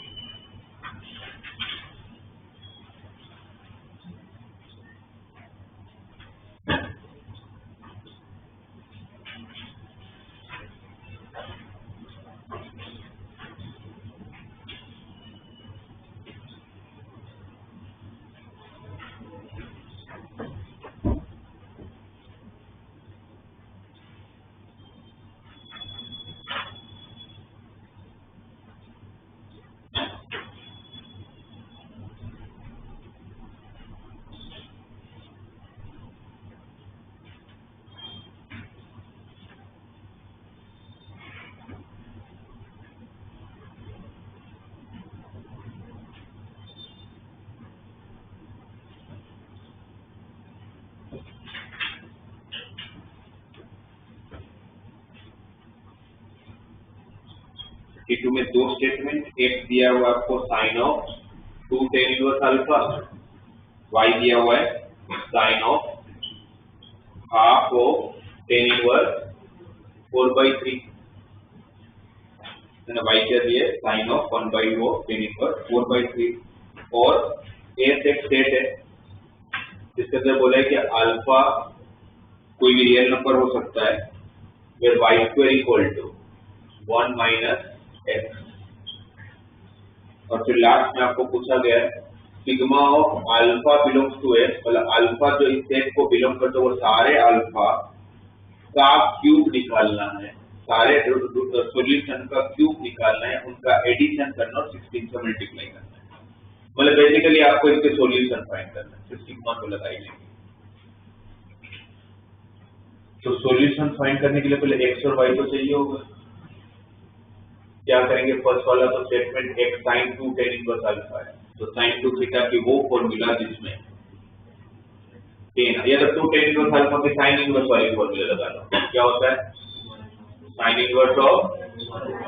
T2 में दो स्टेटमेंट, एक दिया हुआ आपको sine of 2 tan inverse alpha, y दिया हुआ है sine of half of tan inverse 4/3 है ना, y क्या दिया है sine of 1/2 of tan inverse 4/3 और एस एक सेट है जिसके अंदर बोला है कि अल्फा कोई भी रियल नंबर हो सकता है where y² equal to 1 minus x और फिर लास्ट में आपको पूछा गया है sigma of alpha belongs to S, मतलब अल्फा जो इस सेट को बिलोंग करते हैं वो सारे अल्फा का क्यूब निकालना है, सारे सॉल्यूशन का क्यूब निकालना है, उनका एडिशन करना और 16 से मल्टीप्लाई करना है, मतलब बेसिकली आपको इसके सॉल्यूशन फाइंड करना है, फिर सिग्मा को लगाई लेंगे। तो सॉल्यूशन फाइंड करने के लिए पहले x और y तो चाहिए होगा, क्या करेंगे फर्स्ट वाला तो statement x sin 2 tan inverse alpha है, तो sin 2 थीटा की वो फॉर्मूला जिसमें tan या तो 2 tan इनवर्स अल्फा के sin इनवर्स वाली फॉर्मूला लगा लो, क्या होता है sin inverse of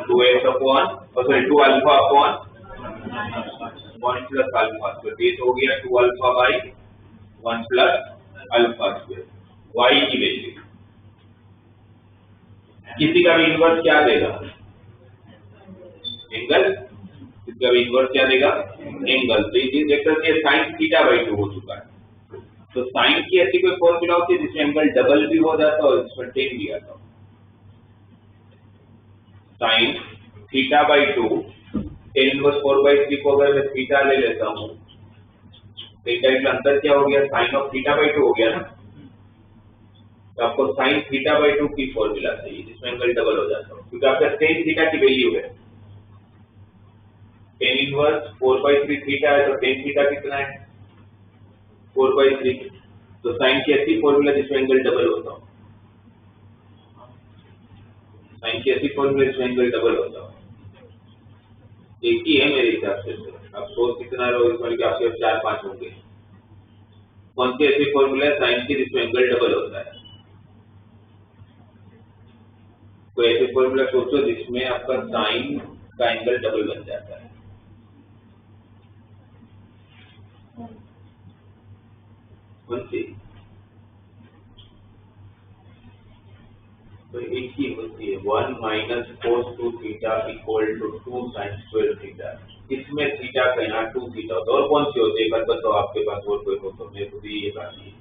2x upon sorry 2 alpha upon 1 plus alpha, तो ये हो गया 2 alpha by 1 plus alpha square, y की वैल्यू किसी का भी इनवर्स क्या देगा एंगल, इसका भी इनवर्स क्या देगा एंगल, तो ये देख सकते हैं sin θ/2 हो चुका है, तो sin की ऐसी कोई फॉर्मूला होती है जिसमें एंगल डबल भी हो जाता है और इसमें tan भी आता है, sin θ/2 tan इनवर्स 4/3 को अगर मैं थीटा ले लेता हूँ थीटा का अंतर क्या हो गया sin ऑफ θ/2 हो गया ना, तो आपको sin θ/2 की फॉर्मूला चाहिए जिसमें एंगल डबल हो जाता है, क्योंकि आपका tan थीटा की वैल्यू है tan इनवर्स 4/3 थीटा है, तो tan थीटा कितना है 4/3, तो sin की ऐसी फॉर्मूला जिसमें एंगल डबल होता हो, sin की ऐसी फॉर्मूला जिसमें एंगल डबल होता हो, एक ही है मेरे हिसाब से, आप सोच कितना रहो इसमें कि आपके 4-5 होंगे, कौन सी ऐसी फॉर्मूला है sin की जिसमें एंगल डबल होता है, कोई ऐसी फॉर्मूला सोचो जिसमें आपका sin का एंगल डबल बन जाता है, कौन सी, तो एक ही होती है 1 minus cos 2 theta equal to 2 sin square theta, इसमें थीटा का यहाँ 2 थीटा होता है, और कौन सी होती है एक बताओ आपके पास और कोई हो तो, मेरे को भी ये बात नहीं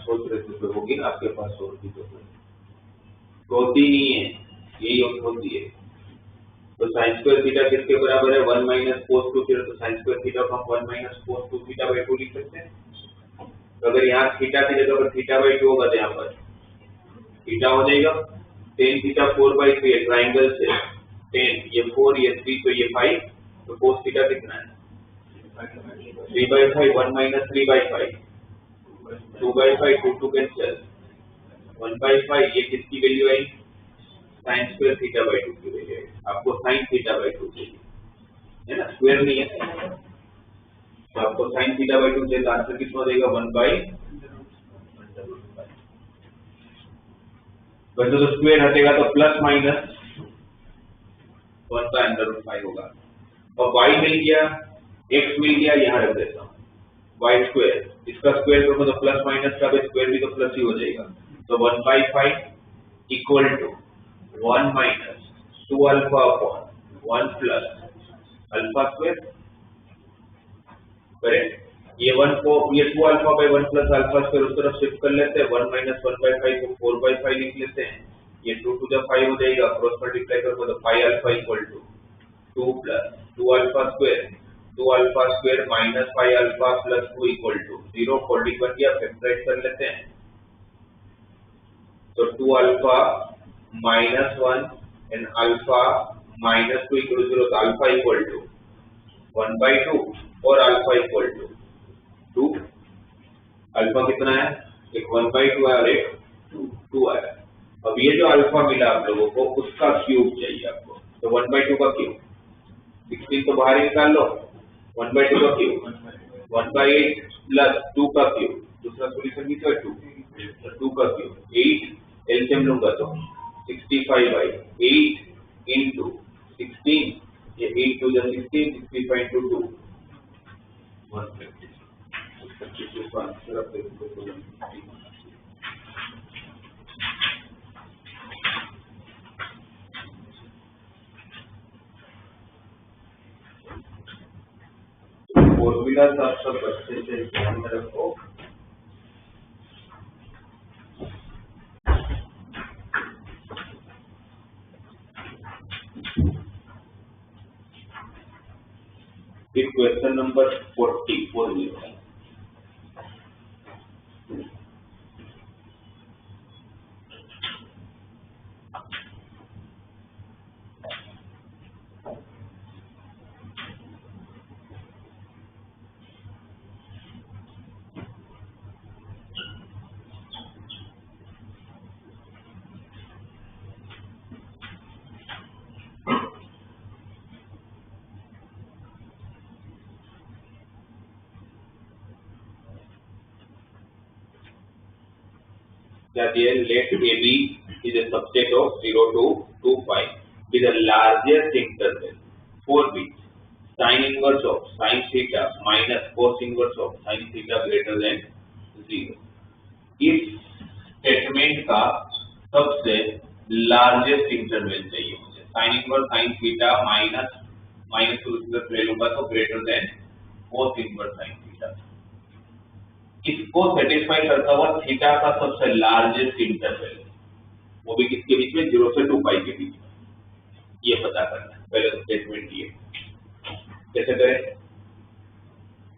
सोच रहे थे होगी ना आपके पास और भी तो होती नहीं है, यही होती है, तो sin स्क्वायर थीटा किसके बराबर है 1 माइनस cos 2 थीटा, तो sin स्क्वायर थीटा को हम 1 माइनस cos 2 थीटा/2 लिख सकते हैं, तो अगर यहाँ थीटा की जगह पर थीटा/2 होगा तो यहाँ पर थीटा हो जाएगा, tan थीटा 4/3 है ट्राइंगल से, tan ये 4 ये 3 तो ये 5, तो cos थीटा कितना है 3/5, 1 माइनस 3/5, 2/5 2 कैंसिल 1/5 ये किसकी value I sin square theta by 2 की वैल्यू आई आपको sin थीटा बाई 2 चाहिए है ना स्क्वायर नहीं है तो आपको sin थीटा बाई 2 चाहिए तो आंसर कितना देगा 1/। वैसे तो स्क्वायर हटेगा तो प्लस माइनस 1/√5 होगा और y मिल गया x मिल गया यहाँ रख देता हूँ y स्क्वायर इसका स्क्वायर करो तो प्लस माइनस का भी स्क्वायर भी तो प्लस ही हो जाएगा तो 1/5 equal to 1 minus 2 alpha upon 1 plus alpha square correct ये 1 को ये 2 alpha by 1 plus alpha square उस तरफ शिफ्ट कर लेते हैं 1 माइनस 1/5 को 4/5 लिख लेते हैं ये 2 to the 5 हो जाएगा क्रॉस मल्टीप्लाई करो तो 5 alpha equal to 2 plus 2 alpha square minus 5 alpha plus 2 equal to 0 folding बन गया फैक्टराइज कर लेते हैं तो 2 alpha minus 1 and alpha minus 2 equal to 0 तो अल्फा इक्वल टू 1/2 और अल्फा इक्वल टू 2 अल्फा कितना है एक 1/2 है और एक 2 है अब ये जो अल्फा मिला आप लोगों को उसका क्यूब चाहिए आपको तो 1/2 का क्यूब 16 तो बाहर निकाल लो 1/2 का क्यूब 1/8 प्लस 2 का क्यूब दूसरा सॉल्यूशन भी तो 2 तो 2 का क्यूब 8 एलसीएम लूंगा तो 65/8 into 16 ये 8 to the 16 65 into 2 150 इसका आंसर आप देखो फॉर्मूला आप सब अच्छे से ध्यान में रखो फिर question number 40 that here let AB is a subset of 0 to 2π with the largest interval for which sin inverse of sin theta minus cos inverse of sin theta greater than 0 इस statement का सबसे largest interval चाहिए मुझे sin inverse sin theta minus two ले लूंगा तो greater than cos inverse sin theta इसको satisfy करता हुआ थीटा का सबसे लार्जेस्ट इंटरवल वो भी किसके बीच में 0 से 2 पाई के बीच में ये पता करना है पहले तो स्टेटमेंट ये कैसे करें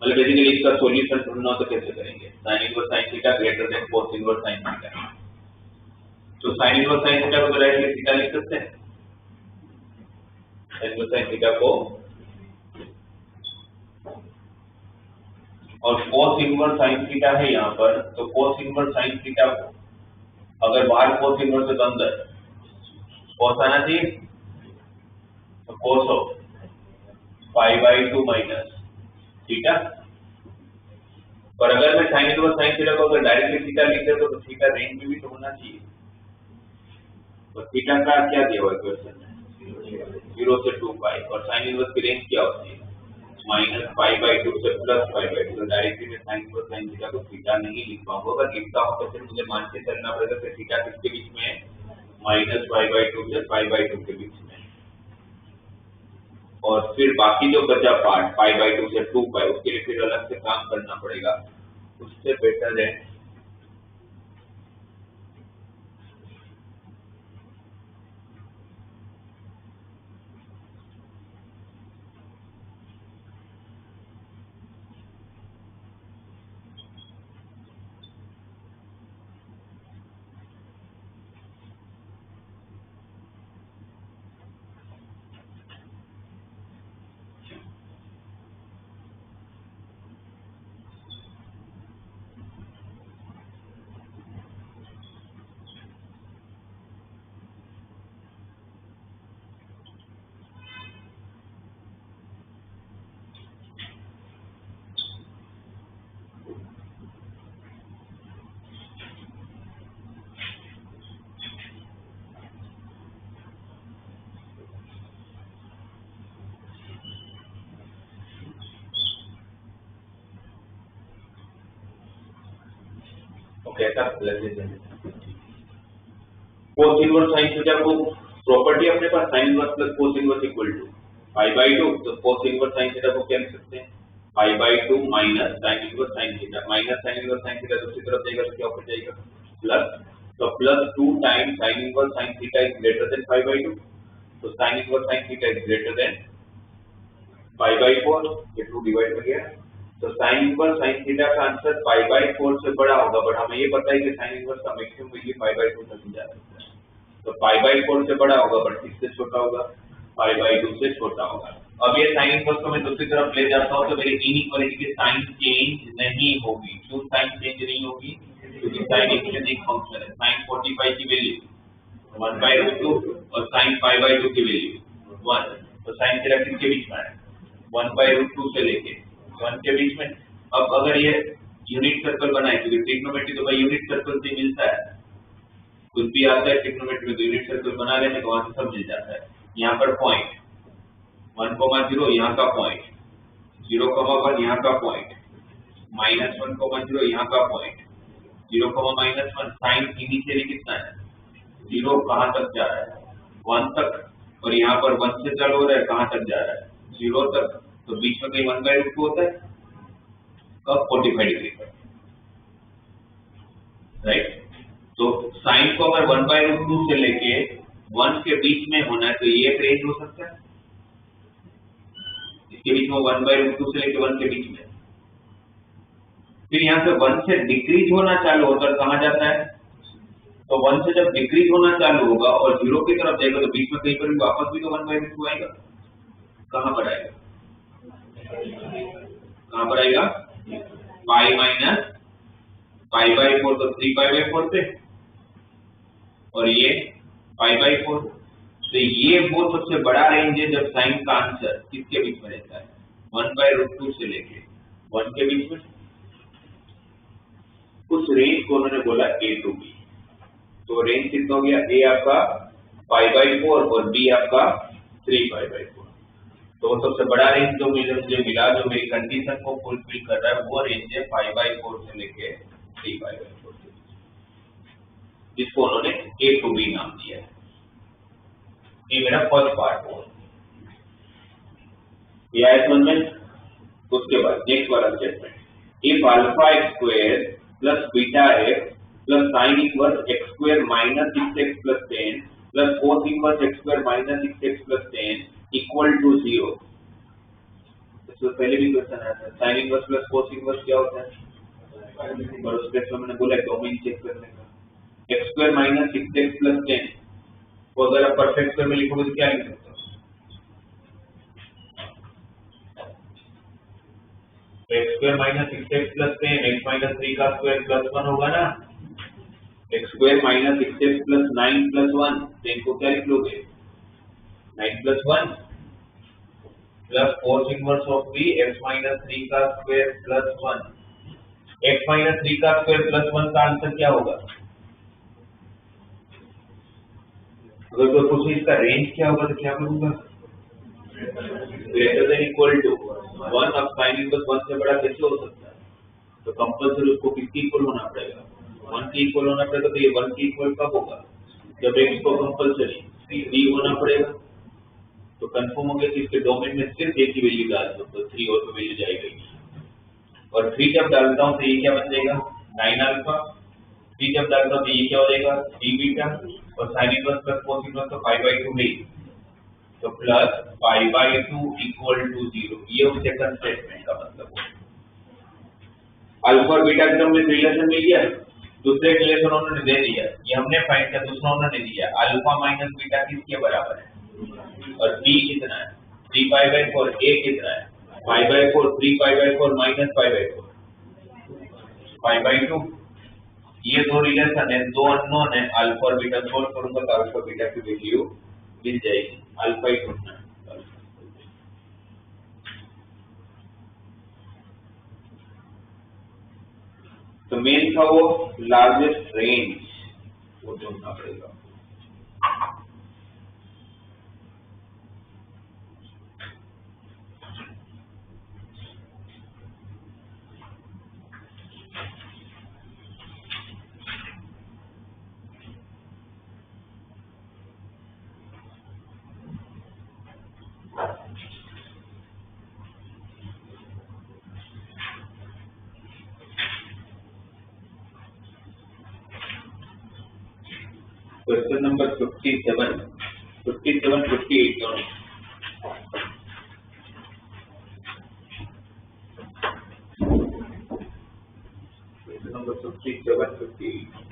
मतलब बेसिकली इसका सॉल्यूशन ढूंढना हो तो कैसे करेंगे sin inverse sin theta greater than cos inverse sin theta तो sin इनवर्स sin थीटा को तो डायरेक्टली थीटा लिख सकते हैं sin इनवर्स sin थीटा को और cos इनवर्स sin थीटा है यहाँ पर तो cos इनवर्स sin थीटा को अगर बाहर cos इनवर्स है तो अंदर cos आना चाहिए तो cos ऑफ π/2 माइनस थीटा पर अगर मैं sin इनवर्स sin थीटा को अगर डायरेक्टली थीटा लिख दे तो थीटा रेंज में भी तो होना चाहिए तो थीटा का क्या दिया हुआ क्वेश्चन में 0 से 2 पाई और sin इनवर्स की रेंज क्या होती है माइनस π/2 से प्लस π/2 तो डायरेक्टली मैं sin इनवर्स sin थीटा को थीटा नहीं लिख पाऊंगा अगर लिखता हूं तो फिर मुझे मान के चलना पड़ेगा कि थीटा किसके बीच में है माइनस π/2 से π/2 के बीच में और फिर बाकी जो बचा पार्ट π/2 से 2 पाई उसके लिए फिर अलग से काम करना पड़ेगा उससे बेटर है ओके ऐसा plus cos inverse sin theta को प्रॉपर्टी अपने पास sin inverse plus cos inverse equal to pi by 2, तो cos इनवर्स sin थीटा को क्या लिख सकते हैं पाई by 2 minus sin inverse sin theta, minus sin inverse sin theta दूसरी तरफ जाएगा तो क्या ऊपर जाएगा प्लस, तो plus 2 time sin inverse sin theta is greater than pi by 2, तो sin inverse sin theta is greater than pi by 4, ये 2 डिवाइड कर गया, तो sin इनवर्स sin थीटा का आंसर पाई बाई 4 से बड़ा होगा, बट हमें ये पता है कि sin इनवर्स का मैक्सिमम वैल्यू पाई बाई 2 तक जा सकता है, तो पाई बाई 4 से बड़ा होगा बट किससे छोटा होगा पाई बाई 2 से छोटा होगा। अब ये sin इनवर्स को मैं दूसरी तरफ ले जाता हूं तो मेरी इनइक्वालिटी की साइन चेंज नहीं होगी, क्यों साइन चेंज नहीं होगी क्योंकि sin एक यूनिक फंक्शन है, sin 45 की वैल्यू 1/√2 और sin पाई बाई 2 की वैल्यू 1, तो sin थीटा किसके बीच में है 1/√2 से लेके 1 के बीच में। अब अगर ये यूनिट सर्कल बनाए क्योंकि ट्रिग्नोमेट्री तो भाई यूनिट सर्कल से मिलता है, कुछ भी आता है ट्रिग्नोमेट्री में तो यूनिट सर्कल बना लेने को वहां से सब मिल जाता है। यहाँ पर पॉइंट 1,0 यहाँ का पॉइंट 0,1 यहाँ का पॉइंट -1,0 यहाँ का पॉइंट 0,-1 साइन इनिशियली कितना है 0 कहाँ तक जा रहा है 1 तक, और यहाँ पर 1 से चालू हो रहा है कहाँ तक जा रहा है 0 तक, तो बीच में कहीं 1/√2 होता है कब 45 डिग्री पर, राइट। तो साइन को अगर 1/√2 से लेके 1 के बीच में होना है तो ये एक रेंज हो सकता है, इसके बीच में 1/√2 से लेके 1 के बीच में, फिर यहाँ से 1 से डिक्रीज होना चालू होता है कहाँ जाता है, तो 1 से जब डिक्रीज होना चालू होगा और 0 की तरफ जाएगा तो बीच में कहीं पर भी वापस भी तो 1/√2 आएगा, कहाँ पर आएगा कहाँ पर आएगा पाई माइनस पाई बाई 4, तो 3 पाई बाई 4 पे, और ये पाई बाई 4, तो ये वो सबसे बड़ा रेंज है जब साइन का आंसर किसके बीच में रहता है 1/√2 से लेके 1 के बीच में। उस रेंज को उन्होंने बोला a to b, तो रेंज कितना हो गया a आपका पाई बाई 4 और b आपका 3 पाई बाई 4, तो वो सबसे बड़ा रेंज जो मुझे मिला जो मेरी कंडीशन को फुलफिल कर रहा है वो रेंज है पाई बाई 4 से लेके 3 पाई बाई 4, जिसको उन्होंने a to b नाम दिया है। ये मेरा फर्स्ट पार्ट हो ये आया समझ में। उसके बाद नेक्स्ट वाला statement if alpha x square plus beta x plus sine inverse x square minus 6x plus 10 plus cos inverse x square minus 6x plus 10 equal to 0। इससे पहले भी क्वेश्चन आया था sine inverse plus cos inverse क्या होता है, और उस केस में मैंने बोला डोमेन चेक करने का, x square minus 6x plus 10 को अगर आप परफेक्ट स्क्वायर में लिखोगे तो क्या लिख सकते हो, x square minus 6x plus 10 x minus 3 का स्क्वायर प्लस 1 होगा ना, x square minus 6x plus 9 plus 1, तो इनको क्या लिख लोगे 9 plus 1 plus cos inverse of b x minus 3 का स्क्वायर प्लस 1, x माइनस 3 का स्क्वायर प्लस 1 का आंसर क्या होगा, अगर कोई पूछे इसका रेंज क्या होगा तो क्या करूंगा ग्रेटर देन इक्वल टू 1, अब साइन इनवर्स 1 से बड़ा कैसे हो सकता है, तो कंपल्सरी उसको किसके इक्वल होना पड़ेगा 1 के इक्वल होना पड़ेगा, तो ये 1 के इक्वल कब होगा जब x को कंपल्सरी 3 होना पड़ेगा, तो कंफर्म हो गया कि इसके डोमेन में सिर्फ एक ही वैल्यू डाल दो तो 3 और तो वैल्यू जाएगी, और 3 जब डालता हूं तो ये क्या बन जाएगा 9 अल्फा, 3 जब डालता हूं तो ये क्या हो जाएगा 3 बीटा, और sine inverse plus cos inverse तो पाई बाई 2 है, तो plus pi by 2 equal to 0, ये उस सेकंड स्टेटमेंट का मतलब है। अल्फा और बीटा के टर्म में रिलेशन मिल गया, दूसरे रिलेशन उन्होंने दे दिया, ये हमने फाइंड किया, दूसरा उन्होंने दिया अल्फा माइनस बीटा किसके बराबर है, और b कितना है 3 पाई बाई 4, a कितना है पाई by 4, 3 pi by 4 minus pi by 4 pi by 2, ये दो रिलेशन है, दो अननोन है, अल्फा और बीटा सोल्व करूंगा तो अल्फा बीटा की वैल्यू मिल जाएगी, अल्फा ही ढूंढना है। तो मेन था वो लार्जेस्ट रेंज वो ढूंढना पड़ेगा। क्वेश्चन नंबर 57, 58 दोनों। Question number 57, 58।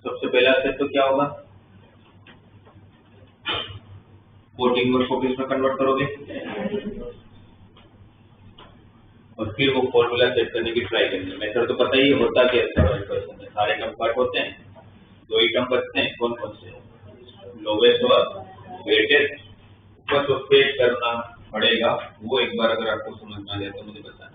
सबसे पहला स्टेप तो क्या होगा, 14 वर्ड को किस में कन्वर्ट करोगे और फिर वो फॉर्मूला सेट करने की ट्राई करेंगे। मेथड तो पता ही होता क्या क्वेश्चन में, सारे टर्म कट होते हैं, दो ही टर्म बचते हैं, कौन कौन से, लोवेस्ट और वेटेड, बस वो सेट करना पड़ेगा। वो एक बार अगर आपको समझ में आ जाए तो मुझे बताना।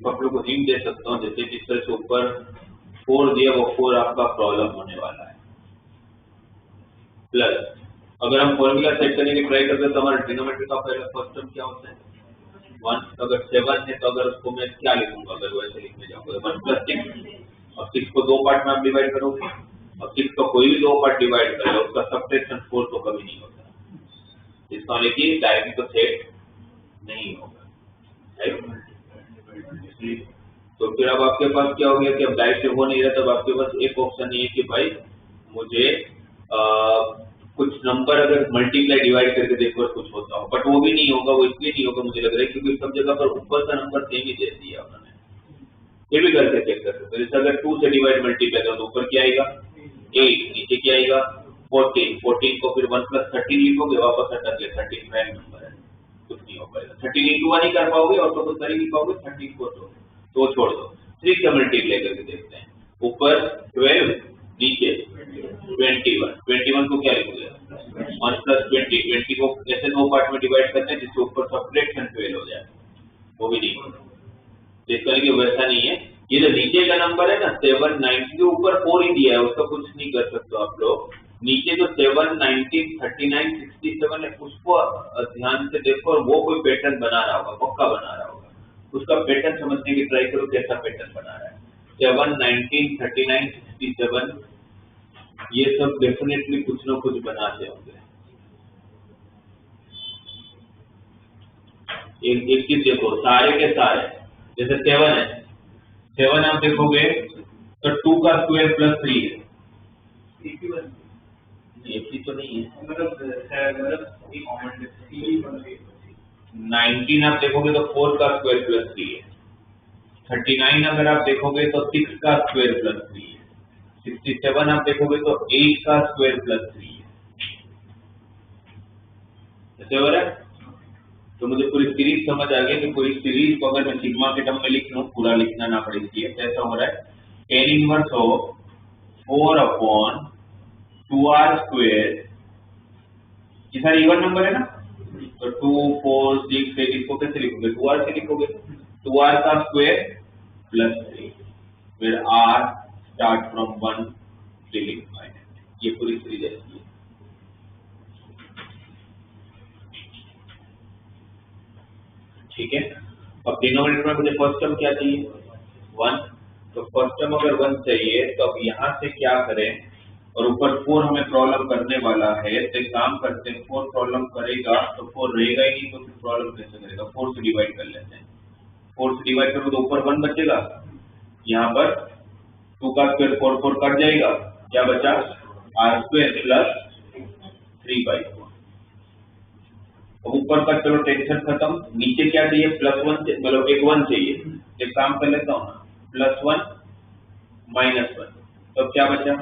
आप लोग को हिंट दे सकता हूँ, जैसे कि इस ऊपर 4 दिया, वो 4 आपका प्रॉब्लम होने वाला है। प्लस अगर हम फॉर्मूला सेट करने की ट्राई करते हैं तो हमारे डिनोमिनेटर का पहला फर्स्ट टर्म क्या होता है 1। अगर 7 है तो अगर उसको मैं क्या लिखूंगा, अगर वैसे लिखने जाऊंगा 1 + 6। अब 6 को 2 पार्ट में आप डिवाइड करोगे, अब 6 का कोई भी 2 पार्ट डिवाइड कर लो, उसका सब्ट्रैक्शन 4 तो कभी नहीं होता। इसका मतलब कि डायरेक्टली तो सेट नहीं होगा, राइट। तो फिर अब आपके पास क्या हो गया कि अब डायरेक्ट हो नहीं रहा, तब आपके पास एक ऑप्शन ये है कि भाई मुझे कुछ नंबर अगर मल्टीप्लाई डिवाइड करके देखो कुछ होता हो, बट वो भी नहीं होगा। वो इसलिए नहीं होगा मुझे लग रहा है क्योंकि सब जगह पर ऊपर का नंबर सेम ही दे दिया उन्होंने। ये भी करके चेक कर सकते हो, जैसे अगर 2 से डिवाइड मल्टीप्लाई करो तो ऊपर क्या आएगा 8, नीचे क्या आएगा 14। 14 को फिर 1 + 13 लिखोगे, वापस हटा के 13 प्राइम नंबर है, कुछ नहीं हो पाएगा। 13 × 1 ही कर पाओगे और तो कुछ कर ही नहीं पाओगे। 13 को तो छोड़ दो। 3 से मल्टीप्लाई करके देखते हैं, ऊपर 12, नीचे 21 को क्या लिखोगे 1 प्लस 20 को ऐसे दो पार्ट में डिवाइड करते हैं जिसके ऊपर सब्ट्रैक्शन फेल हो जाए, वो भी नहीं होगा। तो इसका कि वैसा नहीं है, ये जो नीचे का नंबर है ना 790 के ऊपर 4 ही दिया है, उसका कुछ नहीं कर सकते आप लोग। नीचे जो 7, 19, 39, 67 है उसको ध्यान से देखो और वो कोई पैटर्न बना रहा होगा, पक्का बना रहा होगा, उसका पैटर्न समझने की ट्राई करो कैसा पैटर्न बना रहा है। 7, 19, 39, 67 ये सब डेफिनेटली कुछ ना कुछ बनाते होंगे। एक चीज देखो, सारे के सारे जैसे 7 है, 7 आप देखोगे तो 2 का स्क्वायर प्लस 3 है, एक ही तो नहीं है। 19 आप देखोगे तो 4 का स्क्वायर प्लस 3 है। 39 अगर आप देखोगे तो 6 का स्क्वायर प्लस 3 है। 67 आप देखोगे तो 8 का स्क्वायर प्लस 3 है। ऐसे हो रहा है? तो मुझे पूरी सीरीज समझ आ गई कि पूरी सीरीज को अगर मैं सिग्मा के टर्म में लिख लूं, पूरा लिखना ना पड़े इसलिए कैसा हो रहा है, tan inverse of 4/2r square, ये सारे इवन नंबर है ना, तो 2, 4, 6, 8 इसको कैसे लिखोगे 2r से लिखोगे, 2r का स्क्वायर प्लस 3, फिर r start from 1 till infinite, ये पूरी सीरीज ऐसी है। ठीक है, अब डिनोमिनेटर में मुझे फर्स्ट टर्म क्या चाहिए 1, तो फर्स्ट टर्म अगर 1 चाहिए तो अब यहाँ से क्या करें, और ऊपर 4 हमें प्रॉब्लम करने वाला है, तो एक काम करते हैं 4 प्रॉब्लम करेगा तो 4 रहेगा ही नहीं, तो फिर प्रॉब्लम कैसे करेगा, 4 से डिवाइड कर लेते हैं, 4 से डिवाइड करोगे तो ऊपर 1 बचेगा, यहाँ पर 2 का स्क्वायर 4 कट जाएगा, क्या बचा r स्क्वायर प्लस 3/4। अब ऊपर का चलो टेंशन खत्म, नीचे क्या चाहिए +1, मतलब एक 1 चाहिए, एक काम कर लेता हूँ ना, +1 -1, तो क्या बचा,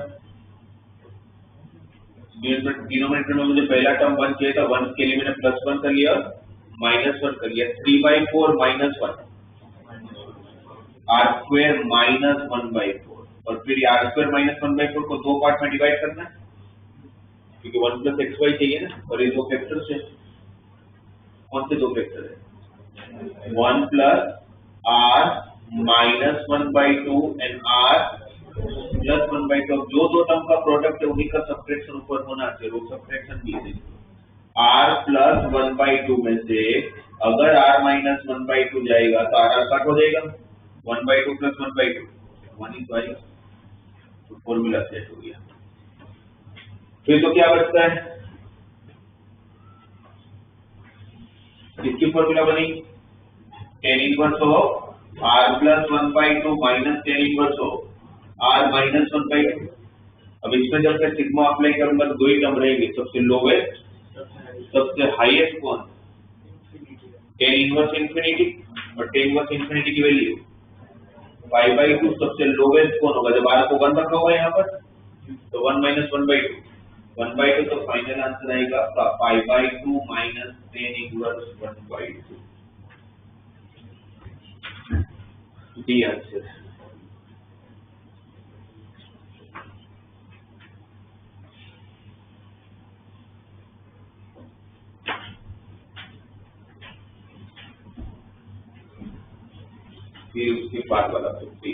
डिनोमिनेटर में मुझे पहला टर्म 1 चाहिए था, 1 के लिए मैंने +1 कर लिया -1 कर लिया, 3/4 -1 r स्क्वायर -1/4, और फिर r स्क्वायर -1/4 को दो पार्ट में डिवाइड करना है, क्योंकि 1 + xy चाहिए ना, और ये दो फैक्टर्स है, कौन से दो फैक्टर है 1 + r -1/2 एंड r +1/2, जो दो टर्म का प्रोडक्ट है उन्हीं का सब्ट्रैक्शन ऊपर होना चाहिए, वो सब्ट्रैक्शन भी r + 1/2 में से अगर r -1/2 जाएगा तो r कट हो जाएगा, 1/2 + 1/2 1 ही तो आएगा, तो फॉर्मूला सेट हो गया। फिर तो क्या बचता है, इसकी फॉर्मूला बनी tan inverse of r + 1/2 minus tan inverse of r -1/2। अब इसमें जब मैं सिग्मा अप्लाई करूंगा तो दो ही टर्म रहेंगे, सबसे लोवेस्ट सबसे हाईएस्ट कौन, tan इनवर्स इंफिनिटी, और tan इनवर्स इंफिनिटी की वैल्यू π/2, सबसे लोवेस्ट कौन होगा, जब r को 1 रखा होगा यहाँ पर तो 1 - 1/2, 1/2, तो फाइनल आंसर आएगा π/2 minus tan inverse 1/2, D answer. फिर उसके बाद वाला 50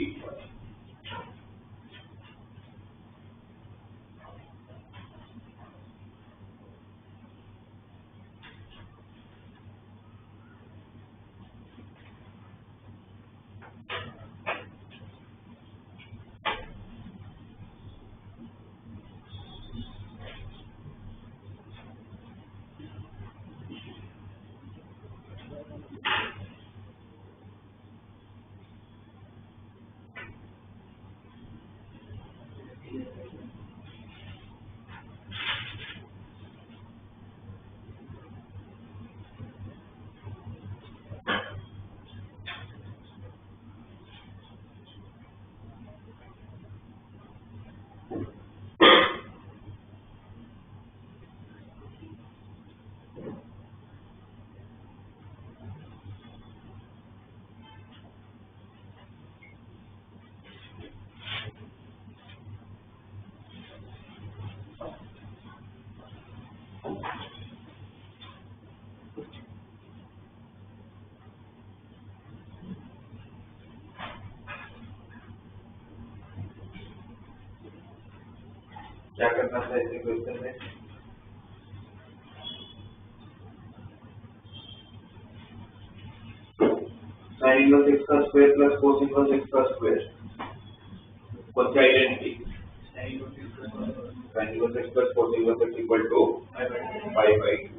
क्या करना था इस इक्वेशन में? sin इनवर्स x का square plus cos inverse x का स्क्वायर, कौन सी identity? sin inverse x plus cos inverse x equal to pi by 2।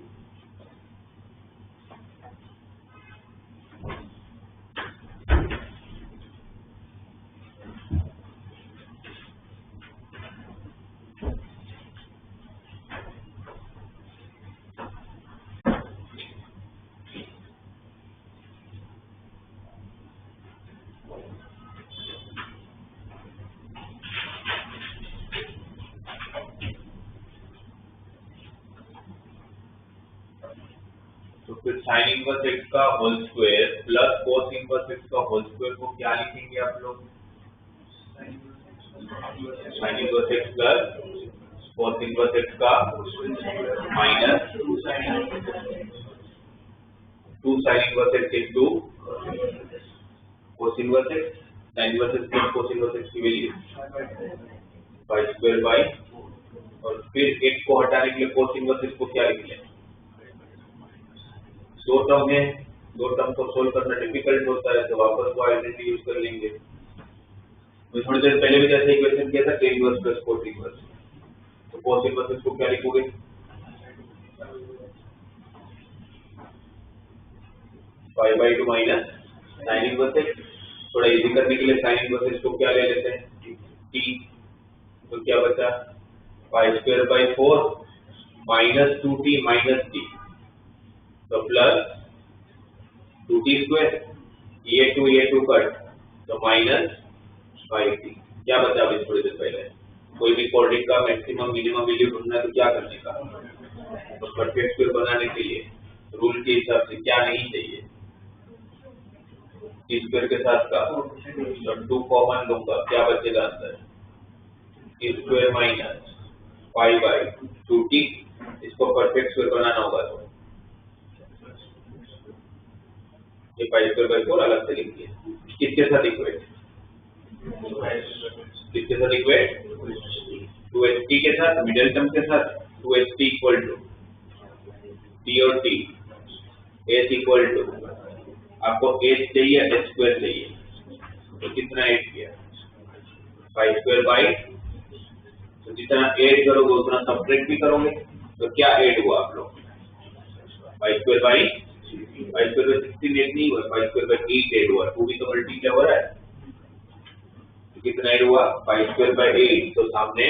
तो फिर sin इनवर्स x का whole square plus cos inverse x का whole square को क्या लिखेंगे आप लोग? sin inverse x plus cos inverse x का minus 2 sin inverse x into cos inverse x। sin inverse x plus cos inverse x की value pi square by, और फिर x को हटाने के लिए cos इनवर्स x को क्या लिख लें? दो टर्म है, दो टर्म को सोल्व करना डिफिकल्ट होता है, तो वापस वो आइडेंटिटी यूज कर लेंगे। मैं थोड़ी देर पहले भी जैसे इक्वेशन किया था tan inverse plus cos inverse, तो cos इनवर्स को क्या लिखोगे? पाई by 2 minus sin inverse x। थोड़ा इजी करने के लिए sin इनवर्स को क्या ले लेते हैं? t। तो क्या बचा? पाई square by 4 minus 2t minus t, तो प्लस 2t स्क्वायर, ये 2 कट, तो माइनस 5t। क्या बचा अभी थोड़ी देर पहले? कोई भी कोऑर्डिनेट का मैक्सिमम मिनिमम वैल्यू ढूंढना है तो क्या करने का? तो परफेक्ट स्क्वायर बनाने के लिए रूल के हिसाब से क्या नहीं चाहिए? t स्क्वायर के साथ का तो 2 कॉमन लूंगा, क्या बचेगा अंदर? t square minus 5 by 2t। इसको परफेक्ट स्क्वायर बनाना होगा तो ये पाई स्क्वायर बाई 4 अलग से लिखिए। किसके साथ इक्वेट? किसके साथ इक्वेट? 2ht के साथ, मिडिल टर्म के साथ। 2ht इक्वल टू t और t, h इक्वल टू, आपको h चाहिए h स्क्वायर चाहिए, तो कितना ऐड किया? पाई स्क्वायर बाई, तो जितना ऐड करोगे उतना सब्ट्रैक्ट भी करोगे, तो क्या ऐड हुआ आप लोग? पाई स्क्वायर बाई 16 ऐड नहीं हुआ, पाई स्क्वायर बाई 8 ऐड हुआ, 2 भी तो मल्टीप्लाई हो रहा है, तो कितना ऐड हुआ? पाई स्क्वायर बाई 8, तो सामने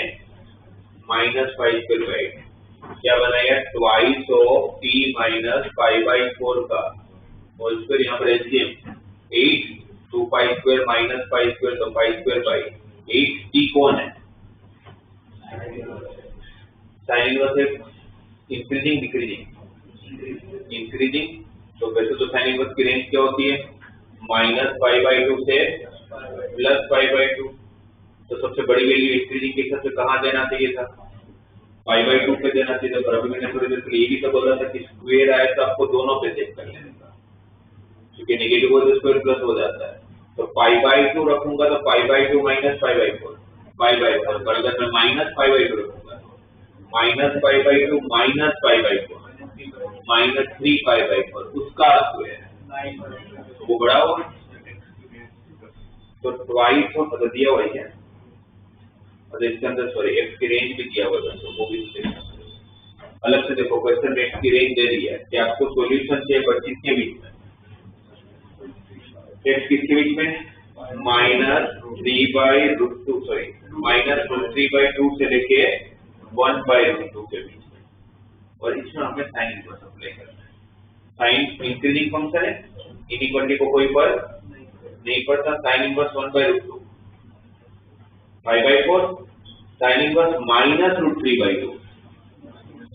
माइनस पाई स्क्वायर बाई 8। क्या बनाया? Twice of t minus pi by 4 का होल स्क्वायर, यहाँ पर LCM 8 2 pi square minus pi square, तो पाई स्क्वायर बाई 8। t कौन है? sin inverse x increasing decreasing? Increasing. तो वैसे तो sin इनवर्स की रेंज क्या होती है? माइनस पाई बाई 2 से प्लस पाई बाई 2। तो सबसे बड़ी वैल्यू इंक्रीजिंग के हिसाब से कहाँ देना चाहिए था? पाई बाई 2 पे देना चाहिए था। पर अभी मैंने थोड़ी देर पहले ये भी तो बोला था कि स्क्वायर आए तो आपको दोनों पे चेक कर लेने का, क्योंकि नेगेटिव हो तो स्क्वायर प्लस हो जाता है। तो पाई बाई 2 रखूंगा तो pi by 2 minus pi by 4, pi by 4। पर अगर मैं माइनस पाई बाई 2 रखूंगा, minus pi by 2 minus pi by 4 minus 3 pi by 4, उसका स्क्वायर वो बड़ा होगा। तो ट्वाइस हो तो दिया हुआ है, और इसके अंदर सॉरी x की रेंज भी दिया हुआ है, तो वो भी अलग से देखो। क्वेश्चन में x की रेंज दे दी है कि आपको सॉल्यूशन चाहिए 25 के बीच में। x किसके बीच में? Minus 3 by root 2, sorry minus 3 by 2 से लेके 1 बाई रूट 2 के बीच में, और इसमें हमें साइन इनवर्स अप्लाई करना है। साइन इंक्रीजिंग फंक्शन है, इनइक्वालिटी को कोई फर्क नहीं पड़ता। Sine inverse 1 by root 2 pi by 4, sine inverse minus root 3 by 2।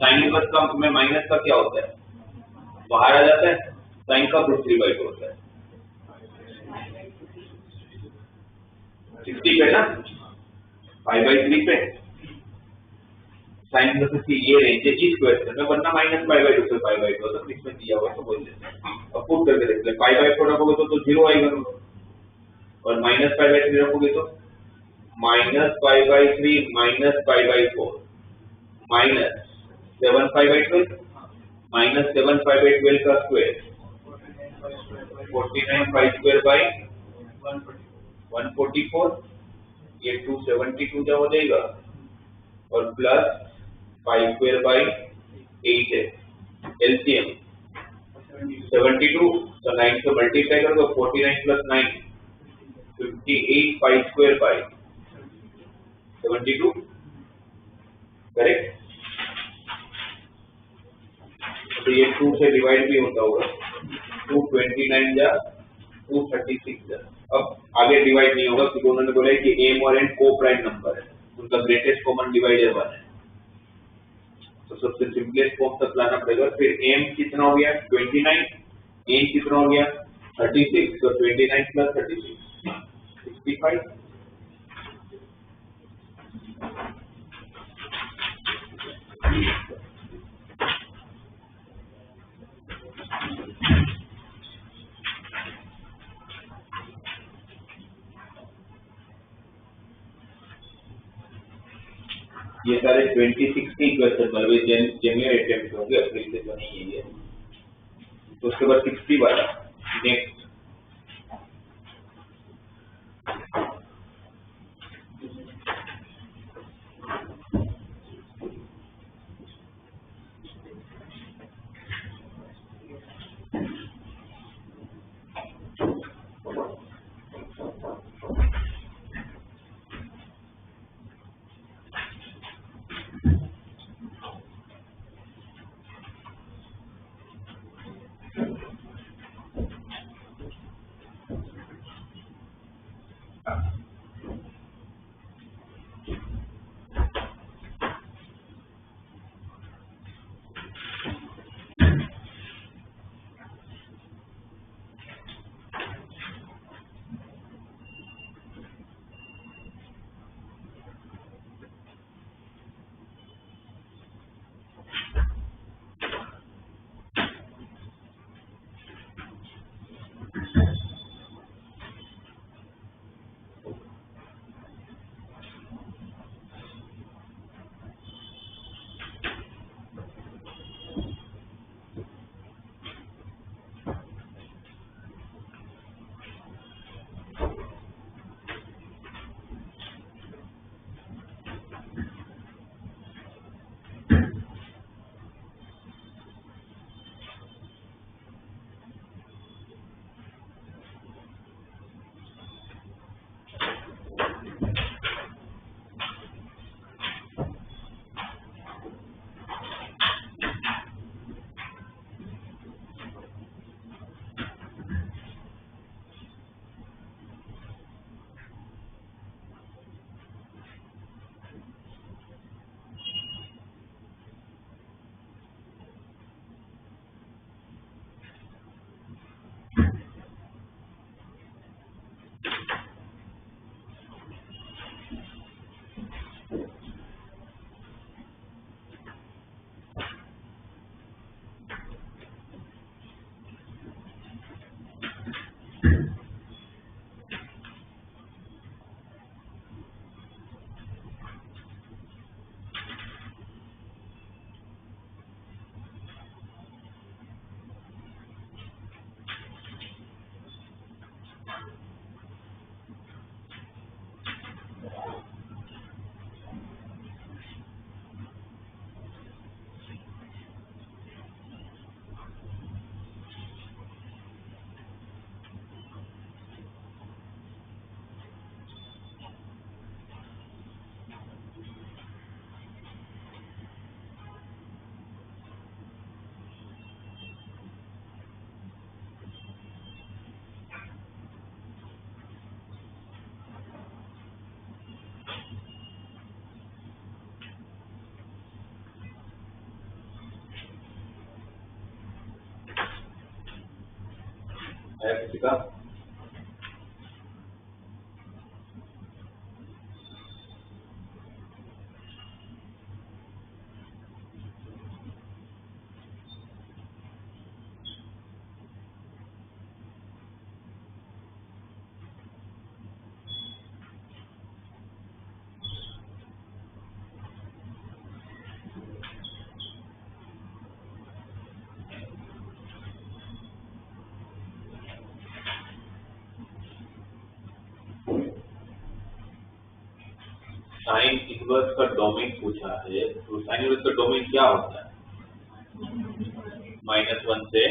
Sine inverse का में माइनस का क्या होता है? बाहर आ जाता है, साइन का रूट 3 बाई 2 होता है। 60 पे ना, पाई बाई 3 पे साइन इनवर्स की ये रेंज है इस क्वेश्चन में, वरना माइनस पाई बाई 2 से पाई बाई 2 तो इसमें दिया हुआ तो बोल देते हैं। अब पुट करके देख ले, पाई बाई 4 रखोगे तो 0 आएगा, और माइनस पाई बाई 3 रखोगे तो minus pi by 3 minus pi by 4 minus 7 pi by 12 minus 7 pi by 12 का स्क्वायर 49 pi square by 144 ये 272 जब हो जाएगा और प्लस pi square by 8 है LCM 72 तो 9 से मल्टीप्लाई करो 49 plus 9 58 pi square by 72 correct. तो ये 2 से डिवाइड भी होता होगा 229 जा 236 जा। अब आगे डिवाइड नहीं होगा क्योंकि उन्होंने बोला है कि m और n को प्राइम नंबर है, उनका ग्रेटेस्ट कॉमन डिवाइडर 1 है। तो सबसे सिंपलेस्ट फॉर्म तक लाना पड़ेगा। फिर m कितना हो गया 29, n कितना हो गया 36, तो 29 plus 36 65। ये सारे 26 के इक्वेशन मतलब जेन्युइन अटेम्प्ट होंगे, अप्रैल से तो नहीं है ये। तो उसके बाद 60 वाला नेक्स्ट है किसी का? साइन इनवर्स का डोमेन पूछा है, तो साइन इनवर्स का डोमेन क्या होता है? -1 से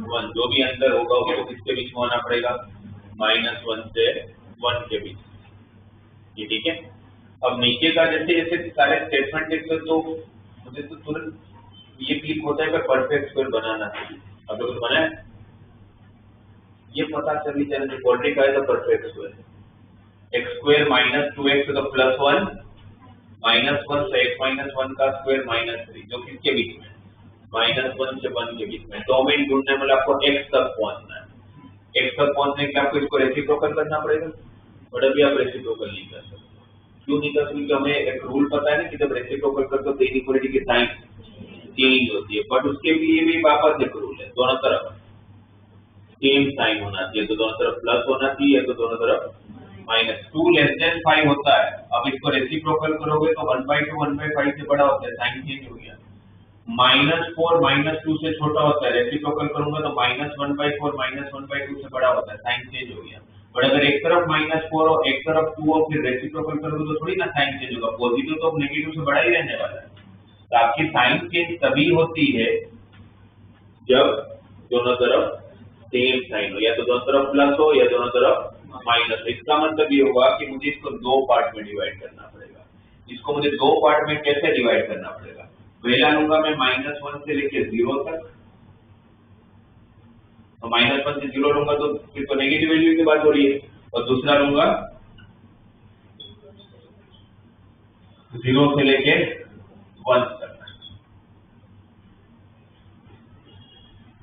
1, जो भी अंतर होगा उसको किसके बीच में होना पड़ेगा? -1 से 1 के बीच। ये ठीक है। अब नीचे का जैसे जैसे सारे स्टेटमेंट लिखते तो मुझे तो तुरंत ये क्लिक होता है कि परफेक्ट स्क्वायर बनाना है। अब लोग बनाए ये पता चली चले क्वाड्रेटिक है तो perfect square x square -2x तो +1 -1 से x -1 का स्क्वायर -3, जो किसके बीच में? -1 से 1 के बीच में। डोमेन ढूंढने में आपको x तक पहुंचना है। x तक पहुंचने के लिए आपको इसको रेसिप्रोकल करना पड़ेगा, और अभी आप रेसिप्रोकल नहीं कर सकते। क्यों नहीं कर सकते? क्योंकि हमें एक रूल पता है ना कि जब रेसिप्रोकल करते हो तो इनइक्वालिटी की साइन चेंज होती है, बट उसके लिए भी वापस एक रूल है, दोनों तरफ सेम साइन होना चाहिए। तो दोनों तरफ प्लस होना चाहिए, तो दोनों तरफ -2 लेस देन 5 होता है। अब इसको रेसिप्रोकल करोगे तो 1/2 1/5 से बड़ा होता है, साइन चेंज हो गया। -4 -2 से छोटा होता है, रेसिप्रोकल करूंगा तो -1/4 -1/2 से बड़ा होता है, साइन चेंज हो गया। और अगर एक तरफ -4 और एक तरफ 2 और फिर रेसिप्रोकल करोगे तो थोड़ी ना साइन चेंज होगा, पॉजिटिव तो नेगेटिव से बड़ा ही रहने वाला है। तो आपकी साइन चेंज तभी होती है जब दोनों तरफ सेम साइन हो, या तो दोनों तरफ प्लस हो या दोनों तरफ माइनस। इसका मतलब ये होगा कि मुझे इसको दो पार्ट में डिवाइड करना पड़ेगा। इसको मुझे दो पार्ट में कैसे डिवाइड करना पड़ेगा? पहला लूंगा मैं -1 से लेके 0 तक, तो -1 से 0 लूंगा तो फिर तो नेगेटिव वैल्यू की बात हो रही है। और दूसरा लूंगा 0 से लेके 1 तक।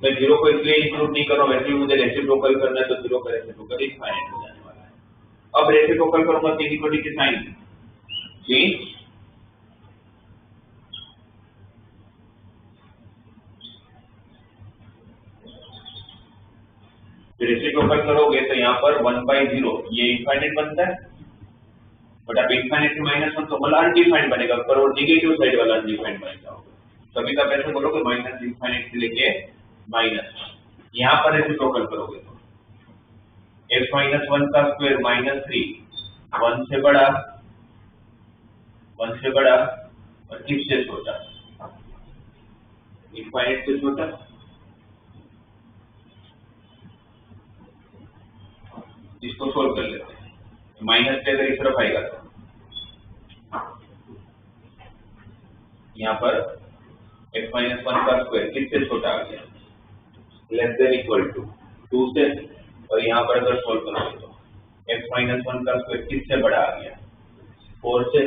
मैं 0 को इसलिए इंक्लूड नहीं कर रहा हूं, वैसे ही मुझे रेसिप्रोकल करना है तो 0 का रेसिप्रोकल इनफाइनाइट हो जाने वाला है। अब रेसिप्रोकल करूंगा तो इक्वलिटी की साइन चेंज, रेसिप्रोकल करोगे तो यहाँ पर 1/0 ये इनफाइनाइट बनता है, बट अब इनफाइनाइट से -1 तो वाला अनडिफाइंड बनेगा, पर वो नेगेटिव साइड वाला अनडिफाइंड बनेगा। तभी तब ऐसे बोलोगे -इनफाइनाइट से लेके माइनस। यहाँ पर रेसिप्रोकल करोगे तो x -1 का स्क्वायर -3 1 से बड़ा और किससे छोटा? इनफाइनाइट से छोटा। इसको सोल्व कर लेते हैं। माइनस से अगर इस तरफ आएगा तो यहाँ पर x -1 का स्क्वायर किससे छोटा आ गया? लेस देन इक्वल टू 2 से। और यहाँ पर अगर सोल्व करोगे तो x -1 का स्क्वायर किससे बड़ा आ गया? 4 से।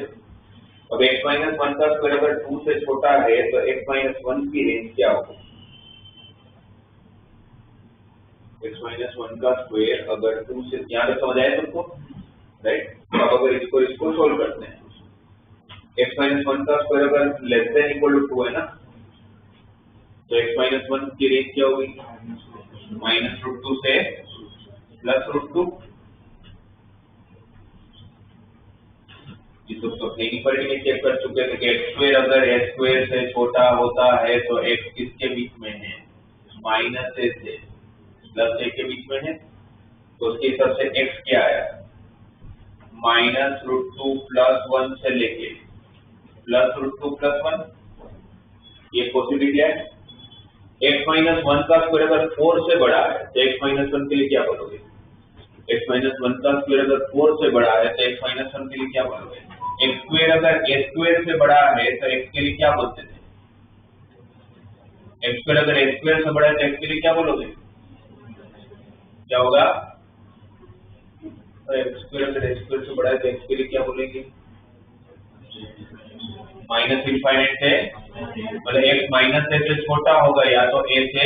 अब x -1 का स्क्वायर अगर 2 से छोटा है तो x -1 की रेंज क्या होगी? x -1 का स्क्वायर अगर 2 से, यहाँ तक समझ आया तुमको, राइट? अब अगर इसको सोल्व करते हैं, x -1 का स्क्वायर अगर लेस देन इक्वल टू 2 है ना, तो x -1 की रेंज क्या होगी? -√2 से +√2। जिस तो अपने इक्वालिटी में चेक कर चुके थे कि x स्क्वायर अगर a स्क्वायर से छोटा होता है तो x किसके बीच में है? -a से +a के बीच में है। तो उसके हिसाब से x क्या आया? -√2 + 1 से लेके +√2 + 1। ये पॉसिबिलिटी है। x -1 का स्क्वायर अगर 4 से बड़ा है तो x -1 के लिए क्या बोलोगे? x -1 का स्क्वायर अगर 4 से बड़ा है तो x -1 के लिए क्या बोलोगे? x स्क्वायर अगर a स्क्वायर से बड़ा है तो x के लिए क्या बोलते थे? x स्क्वायर अगर a स्क्वायर से बड़ा है तो x के लिए क्या बोलोगे? क्या होगा? x स्क्वायर अगर a स्क्वायर से बड़ा है तो x के लिए क्या बोलेंगे? -इनफाइनाइट से, मतलब x -a से छोटा होगा या तो a से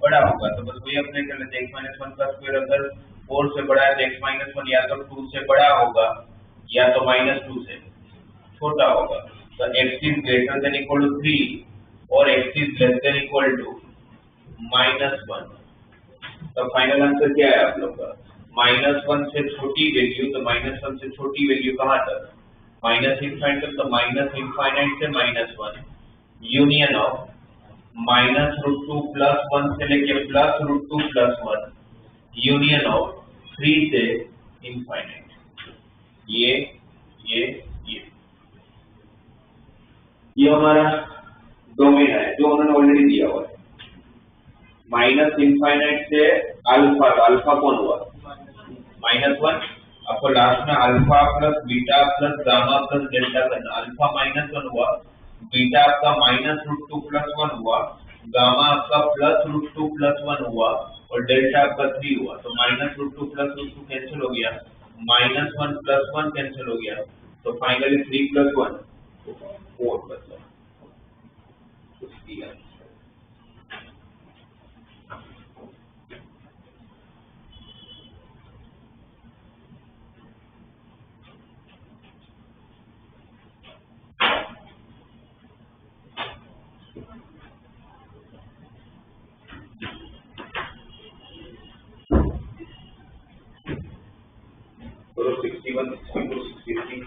बड़ा होगा। तो बस वही अपने कर लेते हैं। x -1 का स्क्वायर अगर 4 से बड़ा है तो x -1 या तो 2 से बड़ा होगा या तो -2 से छोटा होगा। तो x is greater than equal to 3 और x is less than equal to -1। तो फाइनल आंसर क्या है आप लोग का? -1 से छोटी वैल्यू, तो -1 से छोटी वैल्यू कहाँ तक? -इनफाइनाइट तक। तो -इनफाइनाइट से -1 यूनियन ऑफ -√2 + 1 से लेके +√2 + 1 यूनियन ऑफ 3 से इनफाइनाइट। ये ये हमारा डोमेन है जो उन्होंने ऑलरेडी दिया हुआ है, माइनस इनफाइनाइट से अल्फा, तो अल्फा कौन हुआ -1, आपको लास्ट में alpha plus beta plus gamma plus delta करना, अल्फा -1 हुआ, बीटा आपका -√2 + 1 हुआ, गामा आपका +√2 + 1 हुआ और डेल्टा आपका 3 हुआ। तो -√2 + √2 कैंसिल हो गया, -1 + 1 कैंसिल हो गया, तो फाइनली 3 + 1 4 बचा। तो 61 62 63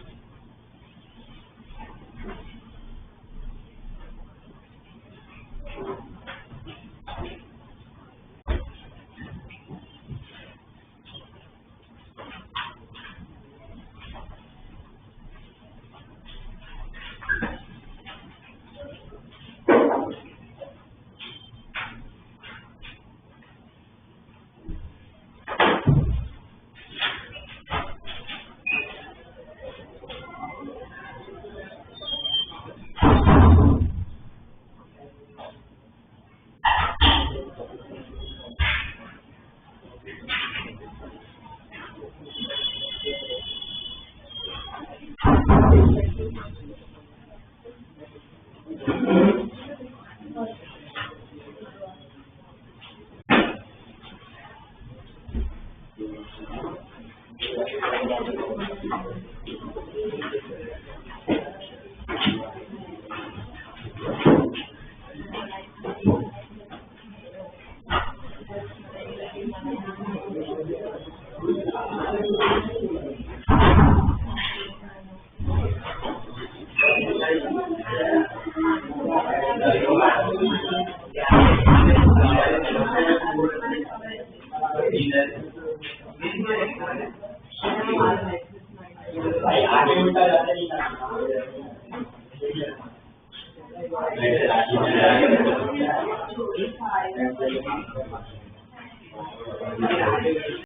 5